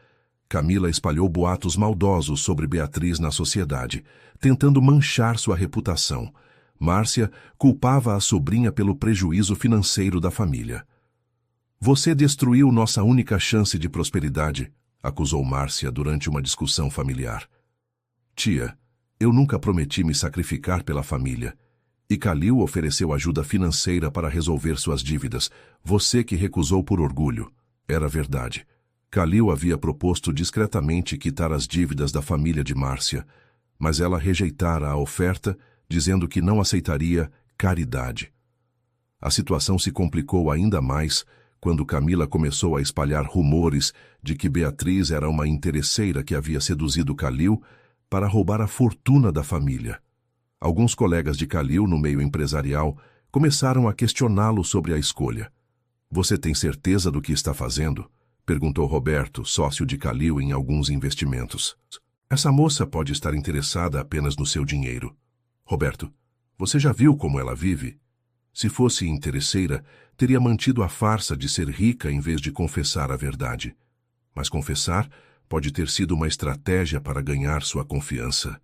Camila espalhou boatos maldosos sobre Beatriz na sociedade, tentando manchar sua reputação. Márcia culpava a sobrinha pelo prejuízo financeiro da família. Você destruiu nossa única chance de prosperidade, acusou Márcia durante uma discussão familiar. Tia, eu nunca prometi me sacrificar pela família. E Khalil ofereceu ajuda financeira para resolver suas dívidas, você que recusou por orgulho. Era verdade. Khalil havia proposto discretamente quitar as dívidas da família de Márcia, mas ela rejeitara a oferta, dizendo que não aceitaria caridade. A situação se complicou ainda mais quando Camila começou a espalhar rumores de que Beatriz era uma interesseira que havia seduzido Khalil para roubar a fortuna da família. Alguns colegas de Khalil no meio empresarial começaram a questioná-lo sobre a escolha. Você tem certeza do que está fazendo? Perguntou Roberto, sócio de Khalil em alguns investimentos. Essa moça pode estar interessada apenas no seu dinheiro. Roberto, você já viu como ela vive? Se fosse interesseira, teria mantido a farsa de ser rica em vez de confessar a verdade. Mas confessar pode ter sido uma estratégia para ganhar sua confiança.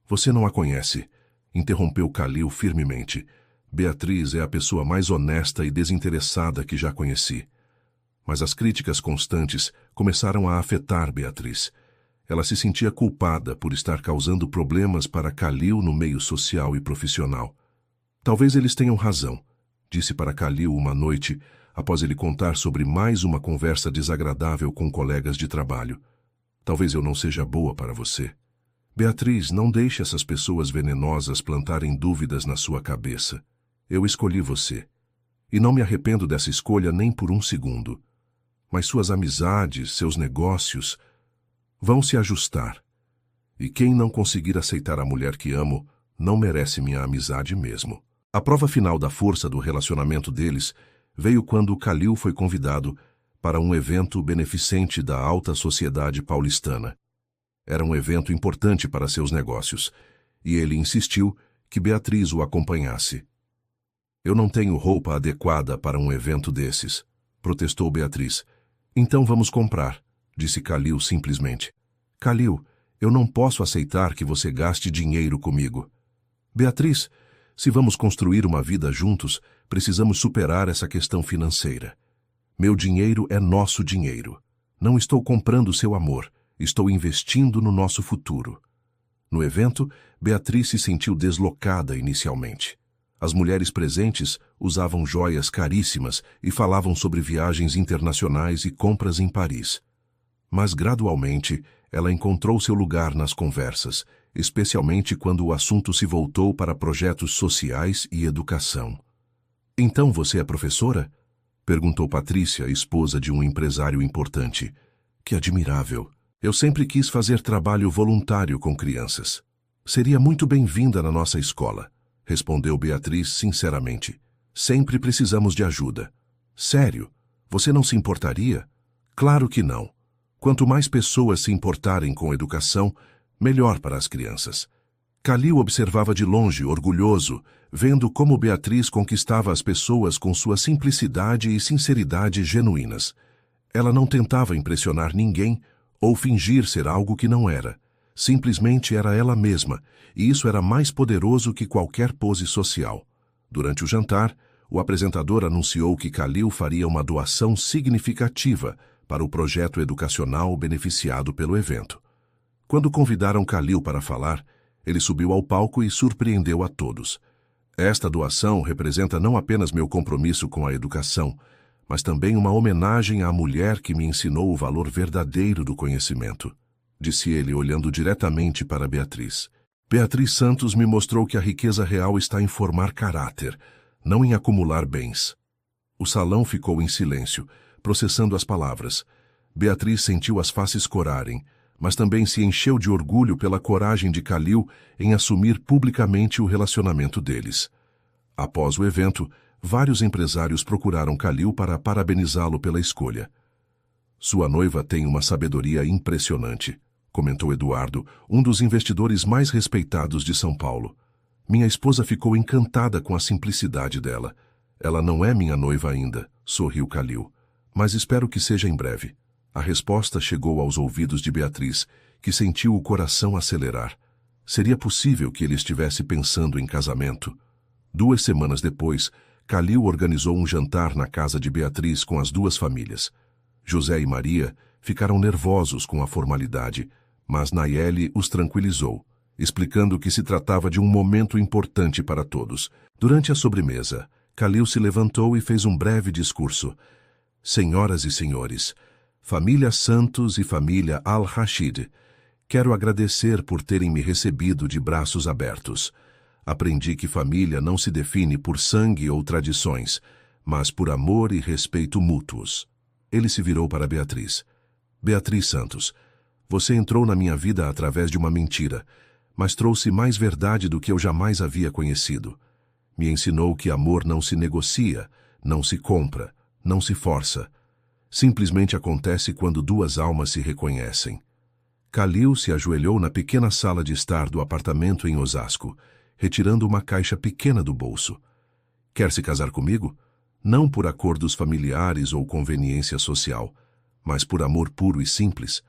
Você não a conhece, interrompeu Khalil firmemente. Beatriz é a pessoa mais honesta e desinteressada que já conheci. Mas as críticas constantes começaram a afetar Beatriz. Ela se sentia culpada por estar causando problemas para Khalil no meio social e profissional. Talvez eles tenham razão, disse para Khalil uma noite, após ele contar sobre mais uma conversa desagradável com colegas de trabalho. Talvez eu não seja boa para você. Beatriz, não deixe essas pessoas venenosas plantarem dúvidas na sua cabeça. Eu escolhi você. E não me arrependo dessa escolha nem por um segundo. Mas suas amizades, seus negócios, vão se ajustar. E quem não conseguir aceitar a mulher que amo, não merece minha amizade mesmo. A prova final da força do relacionamento deles veio quando Khalil foi convidado para um evento beneficente da alta sociedade paulistana. Era um evento importante para seus negócios, e ele insistiu que Beatriz o acompanhasse. Eu não tenho roupa adequada para um evento desses, protestou Beatriz. Então vamos comprar, disse Khalil simplesmente. Khalil, eu não posso aceitar que você gaste dinheiro comigo. Beatriz, se vamos construir uma vida juntos, precisamos superar essa questão financeira. Meu dinheiro é nosso dinheiro. Não estou comprando seu amor, estou investindo no nosso futuro. No evento, Beatriz se sentiu deslocada inicialmente. As mulheres presentes usavam joias caríssimas e falavam sobre viagens internacionais e compras em Paris. Mas, gradualmente, ela encontrou seu lugar nas conversas, especialmente quando o assunto se voltou para projetos sociais e educação. Então você é professora? Perguntou Patrícia, esposa de um empresário importante. Que admirável! Eu sempre quis fazer trabalho voluntário com crianças. Seria muito bem-vinda na nossa escola, respondeu Beatriz sinceramente. Sempre precisamos de ajuda. Sério? Você não se importaria? Claro que não. Quanto mais pessoas se importarem com educação, melhor para as crianças. Kalil observava de longe, orgulhoso, vendo como Beatriz conquistava as pessoas com sua simplicidade e sinceridade genuínas. Ela não tentava impressionar ninguém ou fingir ser algo que não era. Simplesmente era ela mesma, e isso era mais poderoso que qualquer pose social. Durante o jantar, o apresentador anunciou que Kalil faria uma doação significativa para o projeto educacional beneficiado pelo evento. Quando convidaram Kalil para falar, ele subiu ao palco e surpreendeu a todos. Esta doação representa não apenas meu compromisso com a educação, mas também uma homenagem à mulher que me ensinou o valor verdadeiro do conhecimento, disse ele, olhando diretamente para Beatriz. Beatriz Santos me mostrou que a riqueza real está em formar caráter, não em acumular bens. O salão ficou em silêncio, processando as palavras. Beatriz sentiu as faces corarem, mas também se encheu de orgulho pela coragem de Kalil em assumir publicamente o relacionamento deles. Após o evento, vários empresários procuraram Kalil para parabenizá-lo pela escolha. Sua noiva tem uma sabedoria impressionante, comentou Eduardo, um dos investidores mais respeitados de São Paulo. Minha esposa ficou encantada com a simplicidade dela. Ela não é minha noiva ainda, sorriu Kalil, mas espero que seja em breve. A resposta chegou aos ouvidos de Beatriz, que sentiu o coração acelerar. Seria possível que ele estivesse pensando em casamento? 2 semanas depois, Kalil organizou um jantar na casa de Beatriz com as duas famílias. José e Maria ficaram nervosos com a formalidade, mas Nayeli os tranquilizou, explicando que se tratava de um momento importante para todos. Durante a sobremesa, Kalil se levantou e fez um breve discurso. Senhoras e senhores, família Santos e família Al-Rashid, quero agradecer por terem me recebido de braços abertos. Aprendi que família não se define por sangue ou tradições, mas por amor e respeito mútuos. Ele se virou para Beatriz. Beatriz Santos, você entrou na minha vida através de uma mentira, mas trouxe mais verdade do que eu jamais havia conhecido. Me ensinou que amor não se negocia, não se compra, não se força. Simplesmente acontece quando duas almas se reconhecem. Kalil se ajoelhou na pequena sala de estar do apartamento em Osasco, retirando uma caixa pequena do bolso. Quer se casar comigo? Não por acordos familiares ou conveniência social, mas por amor puro e simples.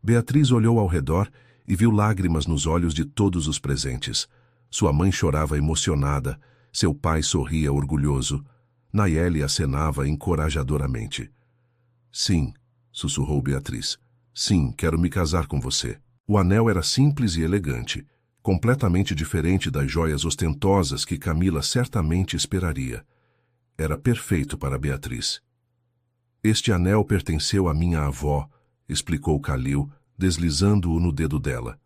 Beatriz olhou ao redor e viu lágrimas nos olhos de todos os presentes. Sua mãe chorava emocionada, seu pai sorria orgulhoso. Nayeli acenava encorajadoramente. Sim, sussurrou Beatriz. Sim, quero me casar com você. O anel era simples e elegante, completamente diferente das joias ostentosas que Camila certamente esperaria. Era perfeito para Beatriz. Este anel pertenceu à minha avó, explicou Kalil, deslizando-o no dedo dela.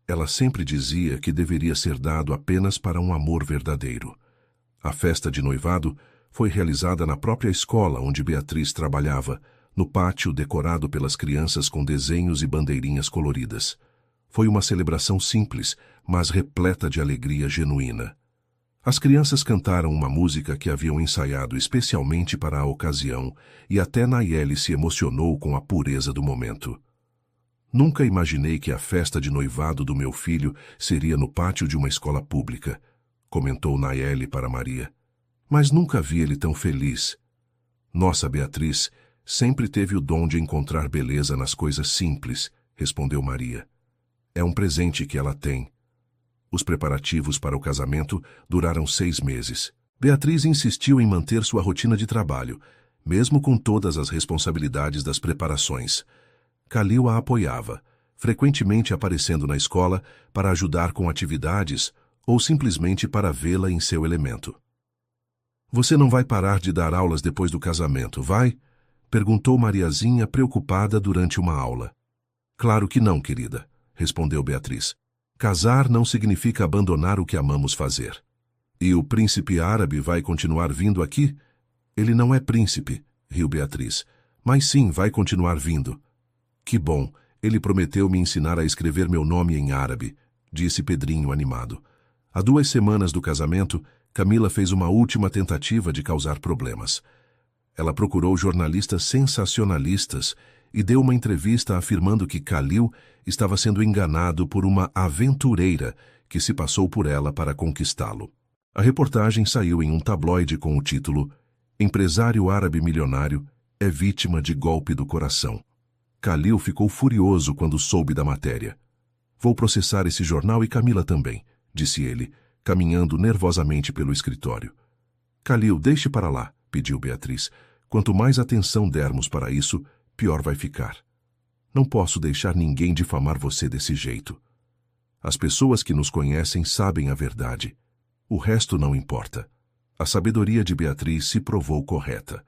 Ela sempre dizia que deveria ser dado apenas para um amor verdadeiro. A festa de noivado foi realizada na própria escola onde Beatriz trabalhava, no pátio decorado pelas crianças com desenhos e bandeirinhas coloridas. Foi uma celebração simples, mas repleta de alegria genuína. As crianças cantaram uma música que haviam ensaiado especialmente para a ocasião, e até Nayeli se emocionou com a pureza do momento. Nunca imaginei que a festa de noivado do meu filho seria no pátio de uma escola pública, comentou Nayeli para Maria. Mas nunca vi ele tão feliz. Nossa Beatriz sempre teve o dom de encontrar beleza nas coisas simples, respondeu Maria. É um presente que ela tem. Os preparativos para o casamento duraram 6 meses. Beatriz insistiu em manter sua rotina de trabalho, mesmo com todas as responsabilidades das preparações. Kalil a apoiava, frequentemente aparecendo na escola para ajudar com atividades ou simplesmente para vê-la em seu elemento. Você não vai parar de dar aulas depois do casamento, vai? Perguntou Mariazinha, preocupada durante uma aula. Claro que não, querida, respondeu Beatriz. Casar não significa abandonar o que amamos fazer. E o príncipe árabe vai continuar vindo aqui? Ele não é príncipe, riu Beatriz. Mas sim, vai continuar vindo. Que bom, ele prometeu me ensinar a escrever meu nome em árabe, disse Pedrinho animado. Há 2 semanas do casamento, Camila fez uma última tentativa de causar problemas. Ela procurou jornalistas sensacionalistas e deu uma entrevista afirmando que Khalil estava sendo enganado por uma aventureira que se passou por ela para conquistá-lo. A reportagem saiu em um tabloide com o título "Empresário árabe milionário é vítima de golpe do coração". Khalil ficou furioso quando soube da matéria. "Vou processar esse jornal e Camila também", disse ele, caminhando nervosamente pelo escritório. "Khalil, deixe para lá", pediu Beatriz. "Quanto mais atenção dermos para isso, pior vai ficar. Não posso deixar ninguém difamar você desse jeito. As pessoas que nos conhecem sabem a verdade. O resto não importa." A sabedoria de Beatriz se provou correta.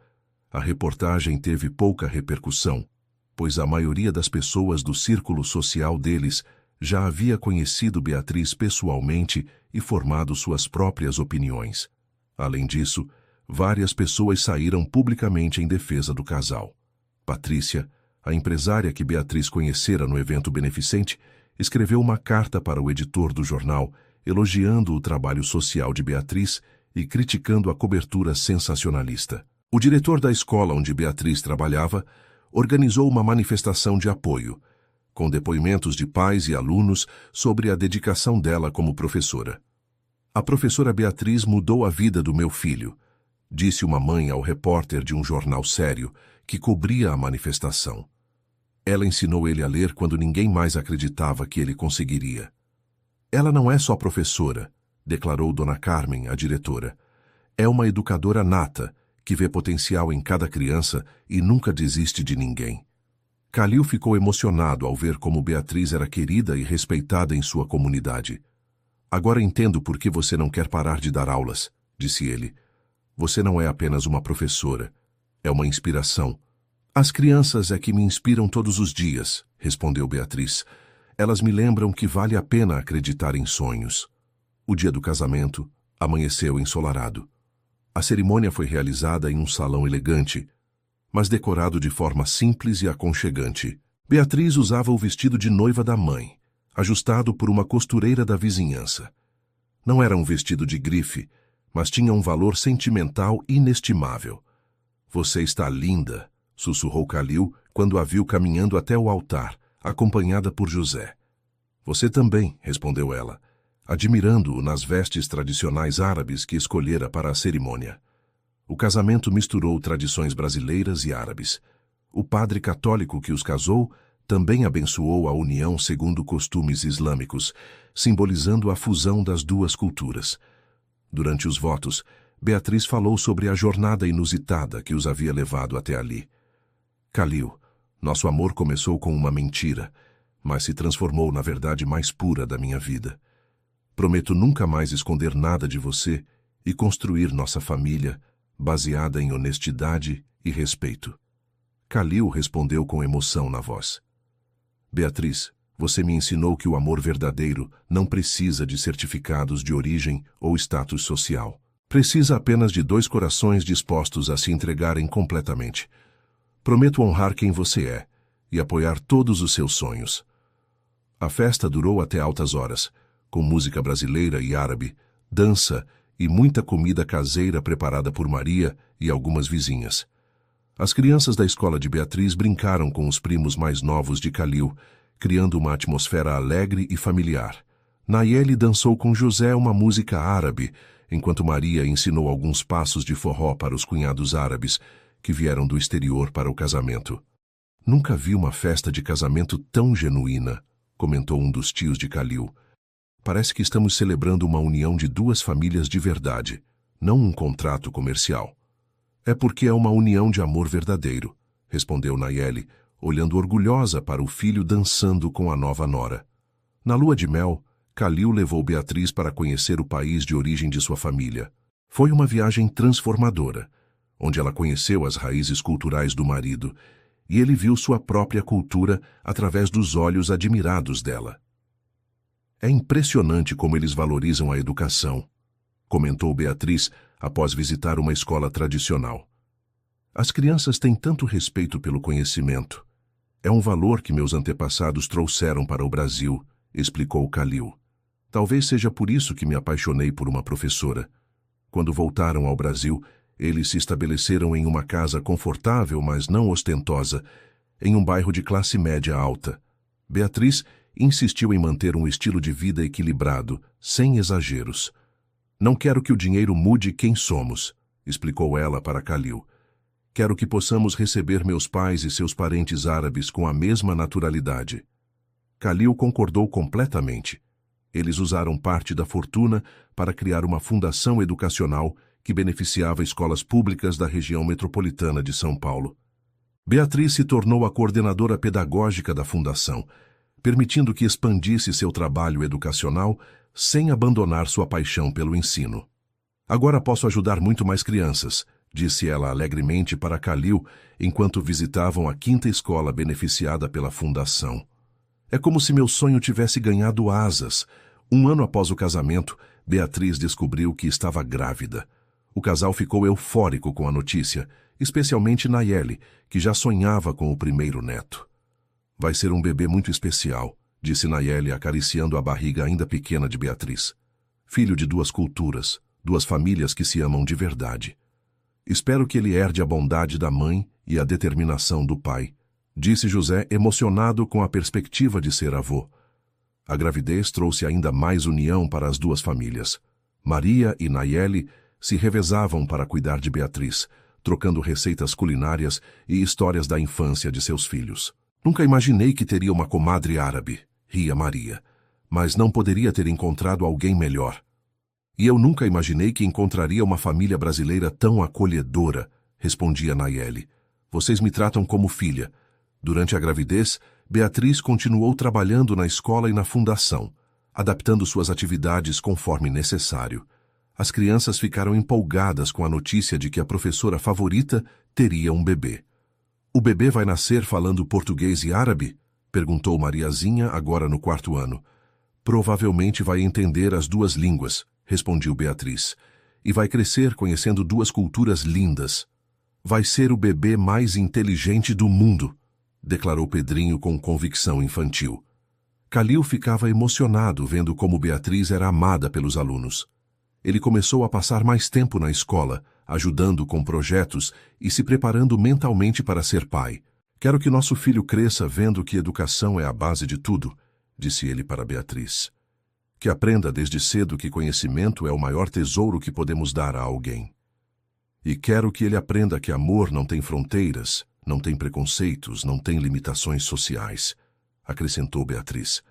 A reportagem teve pouca repercussão, pois a maioria das pessoas do círculo social deles já havia conhecido Beatriz pessoalmente e formado suas próprias opiniões. Além disso, várias pessoas saíram publicamente em defesa do casal. Patrícia, a empresária que Beatriz conhecera no evento beneficente, escreveu uma carta para o editor do jornal, elogiando o trabalho social de Beatriz e criticando a cobertura sensacionalista. O diretor da escola onde Beatriz trabalhava organizou uma manifestação de apoio, com depoimentos de pais e alunos sobre a dedicação dela como professora. "A professora Beatriz mudou a vida do meu filho", disse uma mãe ao repórter de um jornal sério que cobria a manifestação. "Ela ensinou ele a ler quando ninguém mais acreditava que ele conseguiria." "Ela não é só professora", declarou Dona Carmen, a diretora. "É uma educadora nata, que vê potencial em cada criança e nunca desiste de ninguém." Khalil ficou emocionado ao ver como Beatriz era querida e respeitada em sua comunidade. "Agora entendo por que você não quer parar de dar aulas", disse ele. "Você não é apenas uma professora, é uma inspiração." "As crianças é que me inspiram todos os dias", respondeu Beatriz. "Elas me lembram que vale a pena acreditar em sonhos." O dia do casamento amanheceu ensolarado. A cerimônia foi realizada em um salão elegante, mas decorado de forma simples e aconchegante. Beatriz usava o vestido de noiva da mãe, ajustado por uma costureira da vizinhança. Não era um vestido de grife, mas tinha um valor sentimental inestimável. "Você está linda", sussurrou Khalil quando a viu caminhando até o altar, acompanhada por José. "Você também", respondeu ela, admirando-o nas vestes tradicionais árabes que escolhera para a cerimônia. O casamento misturou tradições brasileiras e árabes. O padre católico que os casou também abençoou a união segundo costumes islâmicos, simbolizando a fusão das duas culturas. Durante os votos, Beatriz falou sobre a jornada inusitada que os havia levado até ali. "Khalil, nosso amor começou com uma mentira, mas se transformou na verdade mais pura da minha vida. Prometo nunca mais esconder nada de você e construir nossa família baseada em honestidade e respeito." Khalil respondeu com emoção na voz. "Beatriz, você me ensinou que o amor verdadeiro não precisa de certificados de origem ou status social. Precisa apenas de dois corações dispostos a se entregarem completamente. Prometo honrar quem você é e apoiar todos os seus sonhos." A festa durou até altas horas, com música brasileira e árabe, dança e muita comida caseira preparada por Maria e algumas vizinhas. As crianças da escola de Beatriz brincaram com os primos mais novos de Khalil, criando uma atmosfera alegre e familiar. Nayeli dançou com José uma música árabe, enquanto Maria ensinou alguns passos de forró para os cunhados árabes que vieram do exterior para o casamento. "Nunca vi uma festa de casamento tão genuína", comentou um dos tios de Khalil. "Parece que estamos celebrando uma união de duas famílias de verdade, não um contrato comercial." "É porque é uma união de amor verdadeiro", respondeu Nayeli, olhando orgulhosa para o filho dançando com a nova nora. Na lua de mel, Khalil levou Beatriz para conhecer o país de origem de sua família. Foi uma viagem transformadora, onde ela conheceu as raízes culturais do marido, e ele viu sua própria cultura através dos olhos admirados dela. "É impressionante como eles valorizam a educação", comentou Beatriz após visitar uma escola tradicional. "As crianças têm tanto respeito pelo conhecimento. É um valor que meus antepassados trouxeram para o Brasil", explicou Khalil. "Talvez seja por isso que me apaixonei por uma professora. Quando voltaram ao Brasil, eles se estabeleceram em uma casa confortável, mas não ostentosa, em um bairro de classe média alta. Beatriz insistiu em manter um estilo de vida equilibrado, sem exageros. Não quero que o dinheiro mude quem somos, explicou ela para Khalil. Quero que possamos receber meus pais e seus parentes árabes com a mesma naturalidade. Khalil concordou completamente. Eles usaram parte da fortuna para criar uma fundação educacional que beneficiava escolas públicas da região metropolitana de São Paulo. Beatriz se tornou a coordenadora pedagógica da fundação, permitindo que expandisse seu trabalho educacional sem abandonar sua paixão pelo ensino. Agora posso ajudar muito mais crianças, disse ela alegremente para Khalil enquanto visitavam a 5ª escola beneficiada pela fundação. É como se meu sonho tivesse ganhado asas. Um ano após o casamento, Beatriz descobriu que estava grávida. O casal ficou eufórico com a notícia, especialmente Nayeli, que já sonhava com o primeiro neto. Vai ser um bebê muito especial, disse Nayeli acariciando a barriga ainda pequena de Beatriz. Filho de 2 culturas, 2 famílias que se amam de verdade. Espero que ele herde a bondade da mãe e a determinação do pai, disse José emocionado com a perspectiva de ser avô. A gravidez trouxe ainda mais união para as 2 famílias. Maria e Nayeli se revezavam para cuidar de Beatriz, trocando receitas culinárias e histórias da infância de seus filhos. Nunca imaginei que teria uma comadre árabe, ria Maria, mas não poderia ter encontrado alguém melhor. E eu nunca imaginei que encontraria uma família brasileira tão acolhedora, respondia Nayeli. Vocês me tratam como filha. Durante a gravidez, Beatriz continuou trabalhando na escola e na fundação, adaptando suas atividades conforme necessário. As crianças ficaram empolgadas com a notícia de que a professora favorita teria um bebê. O bebê vai nascer falando português e árabe? Perguntou Mariazinha, agora no 4º ano. Provavelmente vai entender as 2 línguas, respondiu Beatriz, e vai crescer conhecendo 2 culturas lindas. Vai ser o bebê mais inteligente do mundo, declarou Pedrinho com convicção infantil. Khalil ficava emocionado vendo como Beatriz era amada pelos alunos. Ele começou a passar mais tempo na escola, ajudando com projetos e se preparando mentalmente para ser pai. Quero que nosso filho cresça vendo que educação é a base de tudo, disse ele para Beatriz. Que aprenda desde cedo que conhecimento é o maior tesouro que podemos dar a alguém. E quero que ele aprenda que amor não tem fronteiras, não tem preconceitos, não tem limitações sociais, acrescentou Beatriz.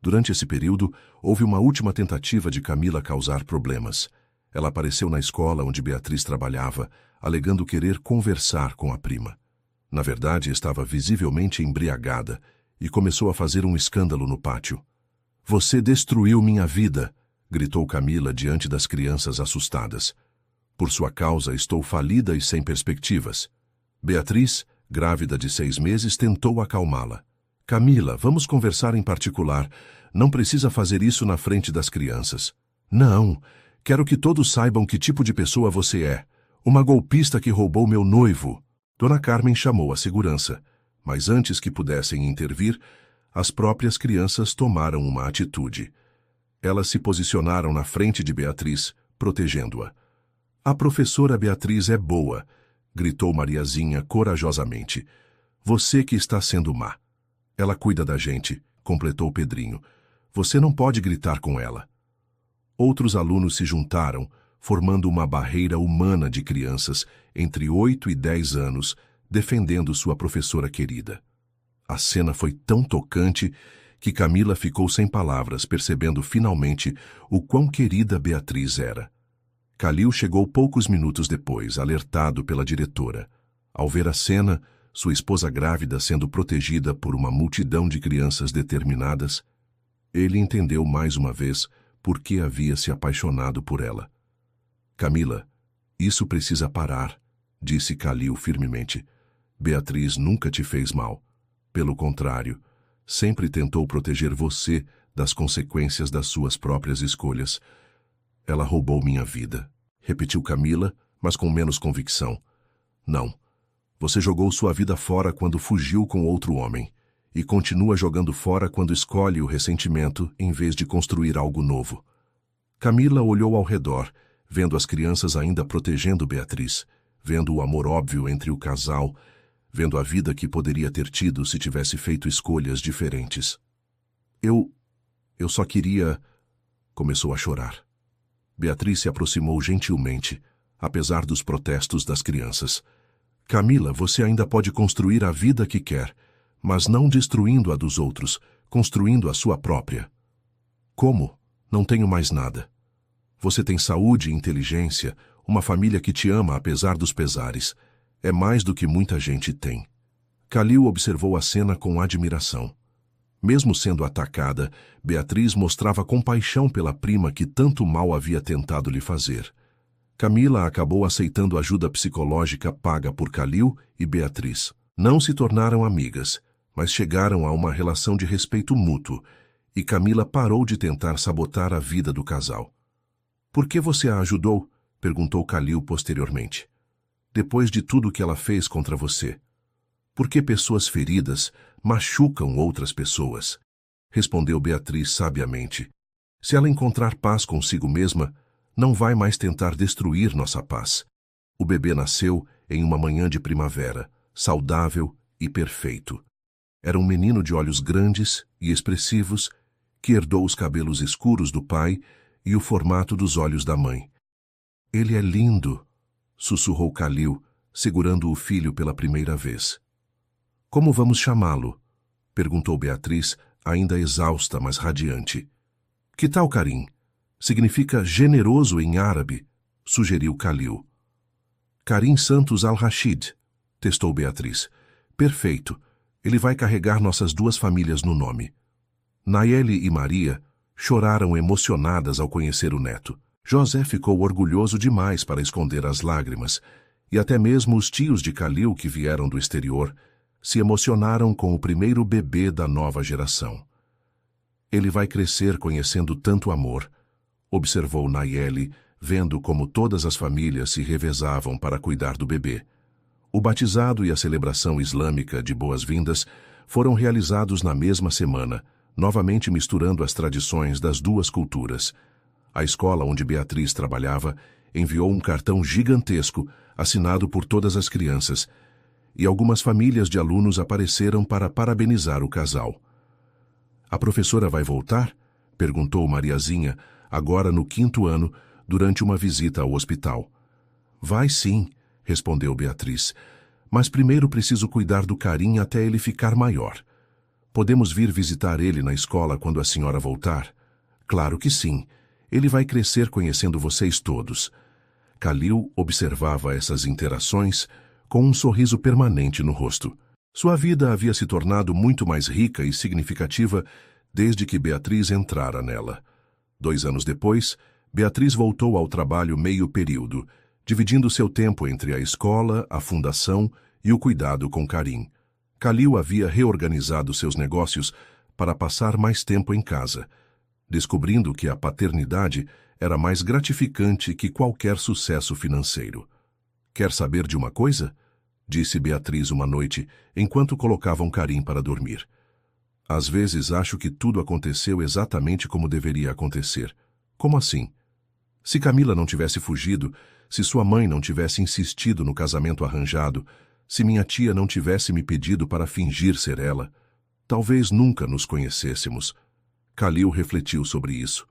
Durante esse período, houve uma última tentativa de Camila causar problemas. Ela apareceu na escola onde Beatriz trabalhava, alegando querer conversar com a prima. Na verdade, estava visivelmente embriagada e começou a fazer um escândalo no pátio. Você destruiu minha vida, gritou Camila diante das crianças assustadas. Por sua causa, estou falida e sem perspectivas. Beatriz, grávida de 6 meses, tentou acalmá-la. Camila, vamos conversar em particular. Não precisa fazer isso na frente das crianças. Não, quero que todos saibam que tipo de pessoa você é. Uma golpista que roubou meu noivo. Dona Carmen chamou a segurança, mas antes que pudessem intervir, as próprias crianças tomaram uma atitude. Elas se posicionaram na frente de Beatriz, protegendo-a. A professora Beatriz é boa, gritou Mariazinha corajosamente. Você que está sendo má. Ela cuida da gente, completou Pedrinho. Você não pode gritar com ela. Outros alunos se juntaram, formando uma barreira humana de crianças entre 8 e 10 anos, defendendo sua professora querida. A cena foi tão tocante que Camila ficou sem palavras, percebendo finalmente o quão querida Beatriz era. Khalil chegou poucos minutos depois, alertado pela diretora. Ao ver a cena, sua esposa grávida sendo protegida por uma multidão de crianças determinadas, ele entendeu mais uma vez por que havia se apaixonado por ela. Camila, isso precisa parar, disse Khalil firmemente. Beatriz nunca te fez mal. Pelo contrário, sempre tentou proteger você das consequências das suas próprias escolhas. Ela roubou minha vida, repetiu Camila, mas com menos convicção. Não. Você jogou sua vida fora quando fugiu com outro homem, e continua jogando fora quando escolhe o ressentimento em vez de construir algo novo. Camila olhou ao redor, vendo as crianças ainda protegendo Beatriz, vendo o amor óbvio entre o casal, vendo a vida que poderia ter tido se tivesse feito escolhas diferentes. Eu só queria... Começou a chorar. Beatriz se aproximou gentilmente, apesar dos protestos das crianças. Camila, você ainda pode construir a vida que quer, mas não destruindo a dos outros, construindo a sua própria. Como? Não tenho mais nada. Você tem saúde e inteligência, uma família que te ama apesar dos pesares. É mais do que muita gente tem. Kalil observou a cena com admiração. Mesmo sendo atacada, Beatriz mostrava compaixão pela prima que tanto mal havia tentado lhe fazer. Camila acabou aceitando ajuda psicológica paga por Kalil e Beatriz. Não se tornaram amigas, mas chegaram a uma relação de respeito mútuo, e Camila parou de tentar sabotar a vida do casal. Por que você a ajudou? Perguntou Kalil posteriormente. Depois de tudo que ela fez contra você. Por que pessoas feridas machucam outras pessoas? Respondeu Beatriz sabiamente. Se ela encontrar paz consigo mesma, não vai mais tentar destruir nossa paz. O bebê nasceu em uma manhã de primavera, saudável e perfeito. Era um menino de olhos grandes e expressivos que herdou os cabelos escuros do pai e o formato dos olhos da mãe. Ele é lindo, sussurrou Kalil, segurando o filho pela primeira vez. Como vamos chamá-lo? Perguntou Beatriz, ainda exausta, mas radiante. Que tal, Karim? Significa generoso em árabe, sugeriu Kalil. Karim Santos Al-Rashid, testou Beatriz. Perfeito. Ele vai carregar nossas duas famílias no nome. Nayeli e Maria choraram emocionadas ao conhecer o neto. José ficou orgulhoso demais para esconder as lágrimas, e até mesmo os tios de Kalil que vieram do exterior se emocionaram com o primeiro bebê da nova geração. Ele vai crescer conhecendo tanto amor, observou Nayeli, vendo como todas as famílias se revezavam para cuidar do bebê. O batizado e a celebração islâmica de boas-vindas foram realizados na mesma semana, novamente misturando as tradições das duas culturas. A escola onde Beatriz trabalhava enviou um cartão gigantesco assinado por todas as crianças, e algumas famílias de alunos apareceram para parabenizar o casal. A professora vai voltar? Perguntou Mariazinha, agora no 5º ano, durante uma visita ao hospital. Vai sim, respondeu Beatriz, mas primeiro preciso cuidar do Karim até ele ficar maior. Podemos vir visitar ele na escola quando a senhora voltar? Claro que sim. Ele vai crescer conhecendo vocês todos. Kalil observava essas interações com um sorriso permanente no rosto. Sua vida havia se tornado muito mais rica e significativa desde que Beatriz entrara nela. 2 anos depois, Beatriz voltou ao trabalho meio período, dividindo seu tempo entre a escola, a fundação e o cuidado com Karim. Kalil havia reorganizado seus negócios para passar mais tempo em casa, descobrindo que a paternidade era mais gratificante que qualquer sucesso financeiro. Quer saber de uma coisa? Disse Beatriz uma noite, enquanto colocavam Karim para dormir. Às vezes acho que tudo aconteceu exatamente como deveria acontecer. Como assim? Se Camila não tivesse fugido, se sua mãe não tivesse insistido no casamento arranjado, se minha tia não tivesse me pedido para fingir ser ela, talvez nunca nos conhecêssemos. Kalil refletiu sobre isso.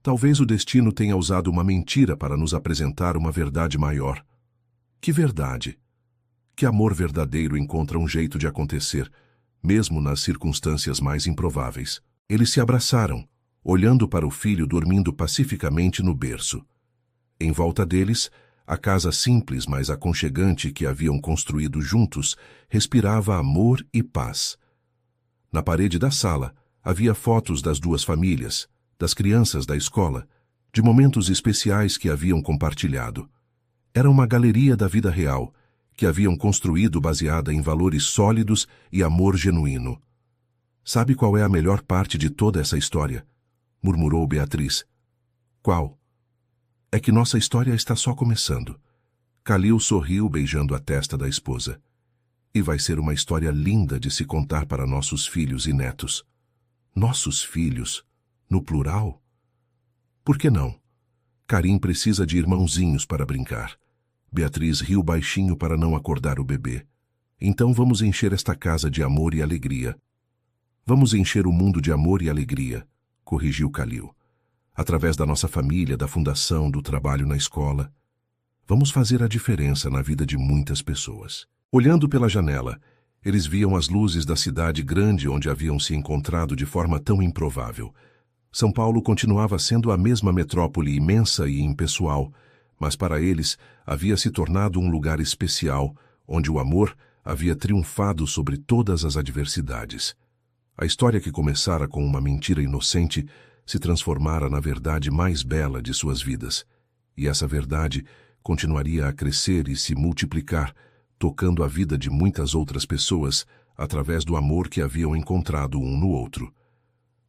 Talvez o destino tenha usado uma mentira para nos apresentar uma verdade maior. Que verdade? Que amor verdadeiro encontra um jeito de acontecer, mesmo nas circunstâncias mais improváveis. Eles se abraçaram, olhando para o filho dormindo pacificamente no berço. Em volta deles, a casa simples, mas aconchegante que haviam construído juntos, respirava amor e paz. Na parede da sala, havia fotos das duas famílias, das crianças da escola, de momentos especiais que haviam compartilhado. Era uma galeria da vida real, que haviam construído baseada em valores sólidos e amor genuíno. Sabe qual é a melhor parte de toda essa história? Murmurou Beatriz. Qual? É que nossa história está só começando. Kalil sorriu beijando a testa da esposa. E vai ser uma história linda de se contar para nossos filhos e netos. Nossos filhos? No plural? Por que não? Karim precisa de irmãozinhos para brincar. Beatriz riu baixinho para não acordar o bebê. Então vamos encher esta casa de amor e alegria. Vamos encher o mundo de amor e alegria, corrigiu Kalil. Através da nossa família, da fundação, do trabalho na escola. Vamos fazer a diferença na vida de muitas pessoas. Olhando pela janela, eles viam as luzes da cidade grande onde haviam se encontrado de forma tão improvável. São Paulo continuava sendo a mesma metrópole imensa e impessoal, mas para eles havia se tornado um lugar especial, onde o amor havia triunfado sobre todas as adversidades. A história que começara com uma mentira inocente se transformara na verdade mais bela de suas vidas. E essa verdade continuaria a crescer e se multiplicar, tocando a vida de muitas outras pessoas através do amor que haviam encontrado um no outro.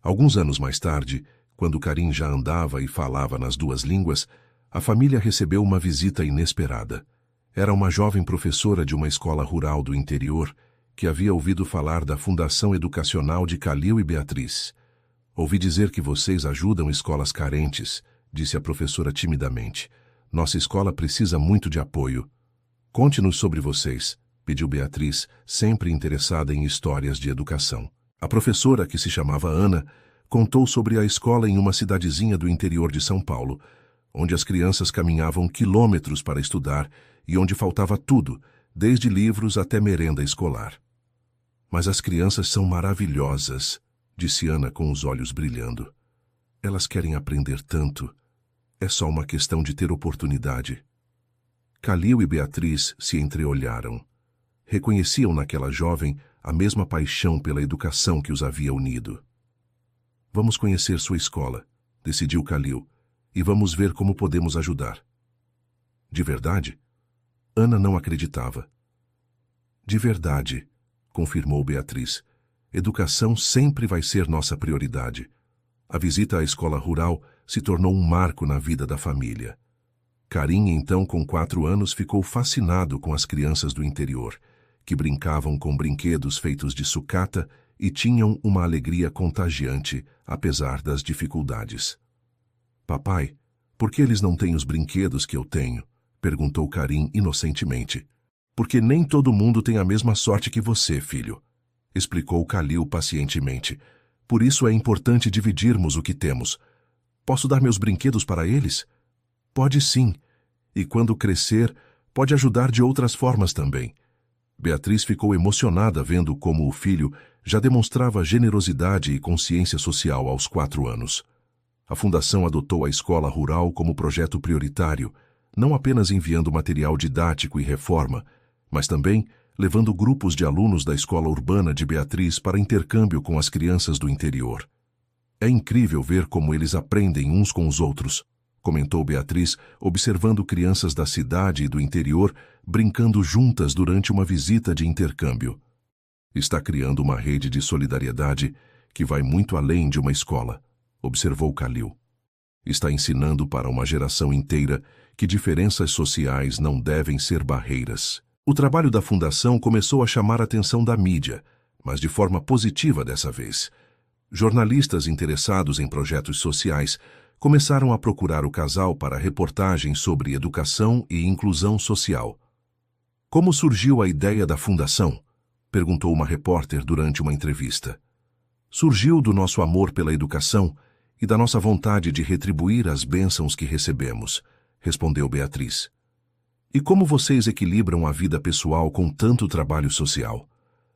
Alguns anos mais tarde, quando Karim já andava e falava nas duas línguas, a família recebeu uma visita inesperada. Era uma jovem professora de uma escola rural do interior que havia ouvido falar da Fundação Educacional de Kalil e Beatriz. Ouvi dizer que vocês ajudam escolas carentes, disse a professora timidamente. Nossa escola precisa muito de apoio. Conte-nos sobre vocês, pediu Beatriz, sempre interessada em histórias de educação. A professora, que se chamava Ana, contou sobre a escola em uma cidadezinha do interior de São Paulo, onde as crianças caminhavam quilômetros para estudar e onde faltava tudo, desde livros até merenda escolar. Mas as crianças são maravilhosas, disse Ana com os olhos brilhando. Elas querem aprender tanto. É só uma questão de ter oportunidade. Kalil e Beatriz se entreolharam. Reconheciam naquela jovem a mesma paixão pela educação que os havia unido. Vamos conhecer sua escola, decidiu Kalil, e vamos ver como podemos ajudar. De verdade? Ana não acreditava. De verdade, confirmou Beatriz. Educação sempre vai ser nossa prioridade. A visita à escola rural se tornou um marco na vida da família. Karim, então, com 4 anos, ficou fascinado com as crianças do interior, que brincavam com brinquedos feitos de sucata e tinham uma alegria contagiante, apesar das dificuldades. Papai, por que eles não têm os brinquedos que eu tenho? Perguntou Karim inocentemente. Porque nem todo mundo tem a mesma sorte que você, filho, explicou Kalil pacientemente. Por isso é importante dividirmos o que temos. Posso dar meus brinquedos para eles? Pode sim. E quando crescer, pode ajudar de outras formas também. Beatriz ficou emocionada vendo como o filho já demonstrava generosidade e consciência social aos 4 anos. A Fundação adotou a escola rural como projeto prioritário, não apenas enviando material didático e reforma, mas também levando grupos de alunos da escola urbana de Beatriz para intercâmbio com as crianças do interior. É incrível ver como eles aprendem uns com os outros, comentou Beatriz, observando crianças da cidade e do interior brincando juntas durante uma visita de intercâmbio. Está criando uma rede de solidariedade que vai muito além de uma escola, observou Kalil. Está ensinando para uma geração inteira que diferenças sociais não devem ser barreiras. O trabalho da Fundação começou a chamar a atenção da mídia, mas de forma positiva dessa vez. Jornalistas interessados em projetos sociais começaram a procurar o casal para reportagens sobre educação e inclusão social. Como surgiu a ideia da Fundação? Perguntou uma repórter durante uma entrevista. Surgiu do nosso amor pela educação e da nossa vontade de retribuir as bênçãos que recebemos, respondeu Beatriz. E como vocês equilibram a vida pessoal com tanto trabalho social?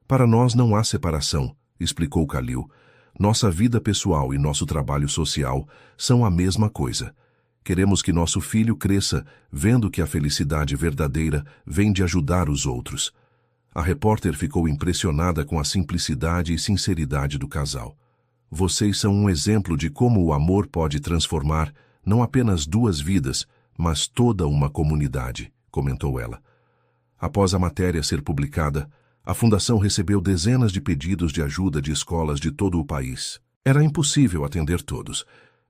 Para nós não há separação, explicou Kalil. Nossa vida pessoal e nosso trabalho social são a mesma coisa. Queremos que nosso filho cresça vendo que a felicidade verdadeira vem de ajudar os outros. A repórter ficou impressionada com a simplicidade e sinceridade do casal. Vocês são um exemplo de como o amor pode transformar não apenas 2 vidas, mas toda uma comunidade, comentou ela. Após a matéria ser publicada, a Fundação recebeu dezenas de pedidos de ajuda de escolas de todo o país. Era impossível atender todos,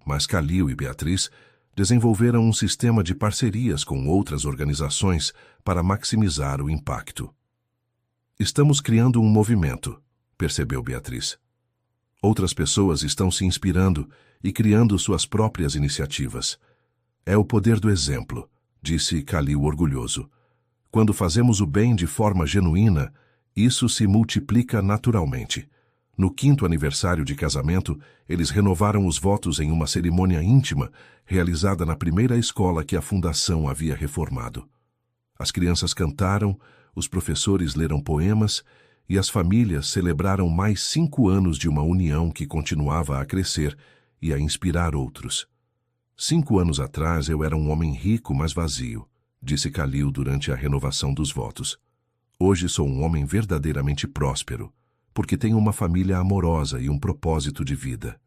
mas Kalil e Beatriz desenvolveram um sistema de parcerias com outras organizações para maximizar o impacto. Estamos criando um movimento, percebeu Beatriz. Outras pessoas estão se inspirando e criando suas próprias iniciativas. É o poder do exemplo, disse Kalil orgulhoso. Quando fazemos o bem de forma genuína, Isso se multiplica naturalmente. No 5º aniversário de casamento, eles renovaram os votos em uma cerimônia íntima, realizada na primeira escola que a fundação havia reformado. As crianças cantaram, os professores leram poemas e as famílias celebraram mais 5 anos de uma união que continuava a crescer e a inspirar outros. 5 anos atrás eu era um homem rico, mas vazio, disse Khalil durante a renovação dos votos. Hoje sou um homem verdadeiramente próspero, porque tenho uma família amorosa e um propósito de vida.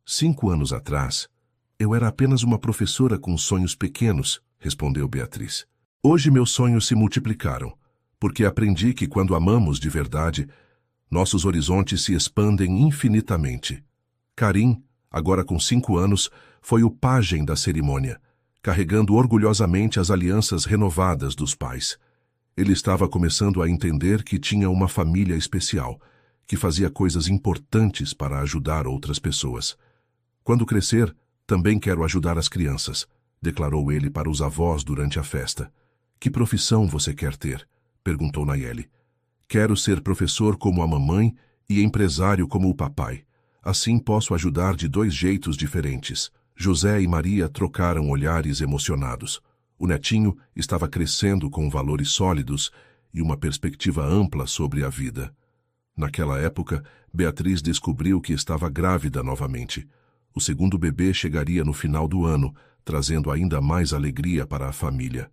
5 anos atrás, eu era apenas uma professora com sonhos pequenos, respondeu Beatriz. Hoje meus sonhos se multiplicaram, porque aprendi que quando amamos de verdade, nossos horizontes se expandem infinitamente. Karim, agora com 5 anos, foi o pajem da cerimônia, carregando orgulhosamente as alianças renovadas dos pais. Ele estava começando a entender que tinha uma família especial, que fazia coisas importantes para ajudar outras pessoas. Quando crescer, também quero ajudar as crianças, declarou ele para os avós durante a festa. Que profissão você quer ter? Perguntou Nayeli. Quero ser professor como a mamãe e empresário como o papai. Assim posso ajudar de 2 jeitos diferentes. José e Maria trocaram olhares emocionados. O netinho estava crescendo com valores sólidos e uma perspectiva ampla sobre a vida. Naquela época, Beatriz descobriu que estava grávida novamente. O 2º bebê chegaria no final do ano, trazendo ainda mais alegria para a família.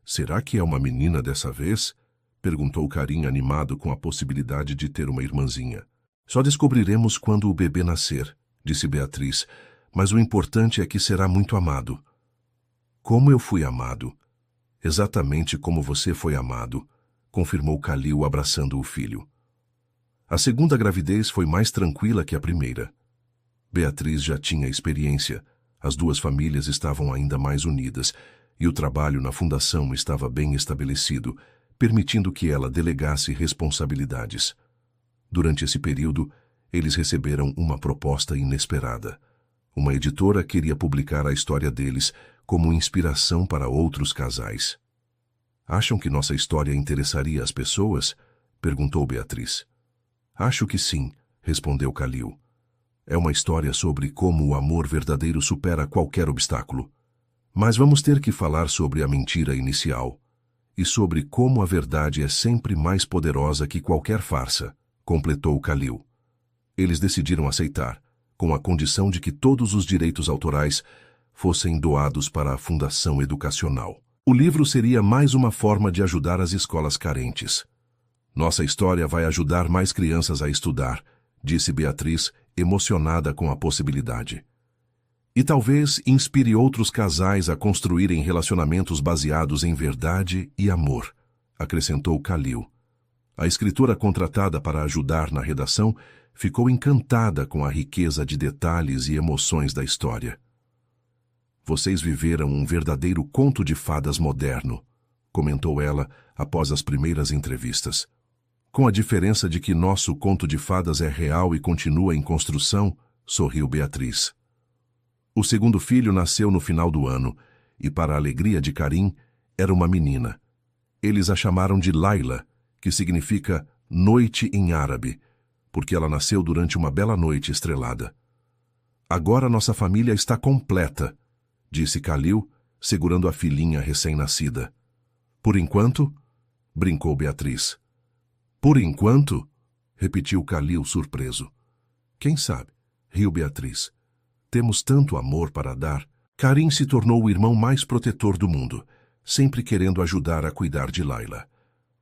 Será que é uma menina dessa vez? Perguntou Karim, animado com a possibilidade de ter uma irmãzinha. Só descobriremos quando o bebê nascer, disse Beatriz, mas o importante é que será muito amado. Como eu fui amado? Exatamente como você foi amado, confirmou Khalil abraçando o filho. A 2ª gravidez foi mais tranquila que a primeira. Beatriz já tinha experiência, as 2 famílias estavam ainda mais unidas e o trabalho na fundação estava bem estabelecido, permitindo que ela delegasse responsabilidades. Durante esse período, eles receberam uma proposta inesperada. Uma editora queria publicar a história deles como inspiração para outros casais. Acham que nossa história interessaria as pessoas? Perguntou Beatriz. Acho que sim, respondeu Khalil. É uma história sobre como o amor verdadeiro supera qualquer obstáculo. Mas vamos ter que falar sobre a mentira inicial e sobre como a verdade é sempre mais poderosa que qualquer farsa, completou Khalil. Eles decidiram aceitar, com a condição de que todos os direitos autorais fossem doados para a Fundação Educacional. O livro seria mais uma forma de ajudar as escolas carentes. Nossa história vai ajudar mais crianças a estudar, disse Beatriz, emocionada com a possibilidade. E talvez inspire outros casais a construírem relacionamentos baseados em verdade e amor, acrescentou Khalil. A escritora contratada para ajudar na redação ficou encantada com a riqueza de detalhes e emoções da história. Vocês viveram um verdadeiro conto de fadas moderno, comentou ela após as primeiras entrevistas. Com a diferença de que nosso conto de fadas é real e continua em construção, sorriu Beatriz. O 2º filho nasceu no final do ano e, para a alegria de Karim, era uma menina. Eles a chamaram de Laila, que significa noite em árabe, porque ela nasceu durante uma bela noite estrelada. Agora nossa família está completa, disse Khalil, segurando a filhinha recém-nascida. Por enquanto? Brincou Beatriz. Por enquanto? Repetiu Khalil surpreso. Quem sabe? Riu Beatriz. Temos tanto amor para dar. Karim se tornou o irmão mais protetor do mundo, sempre querendo ajudar a cuidar de Laila.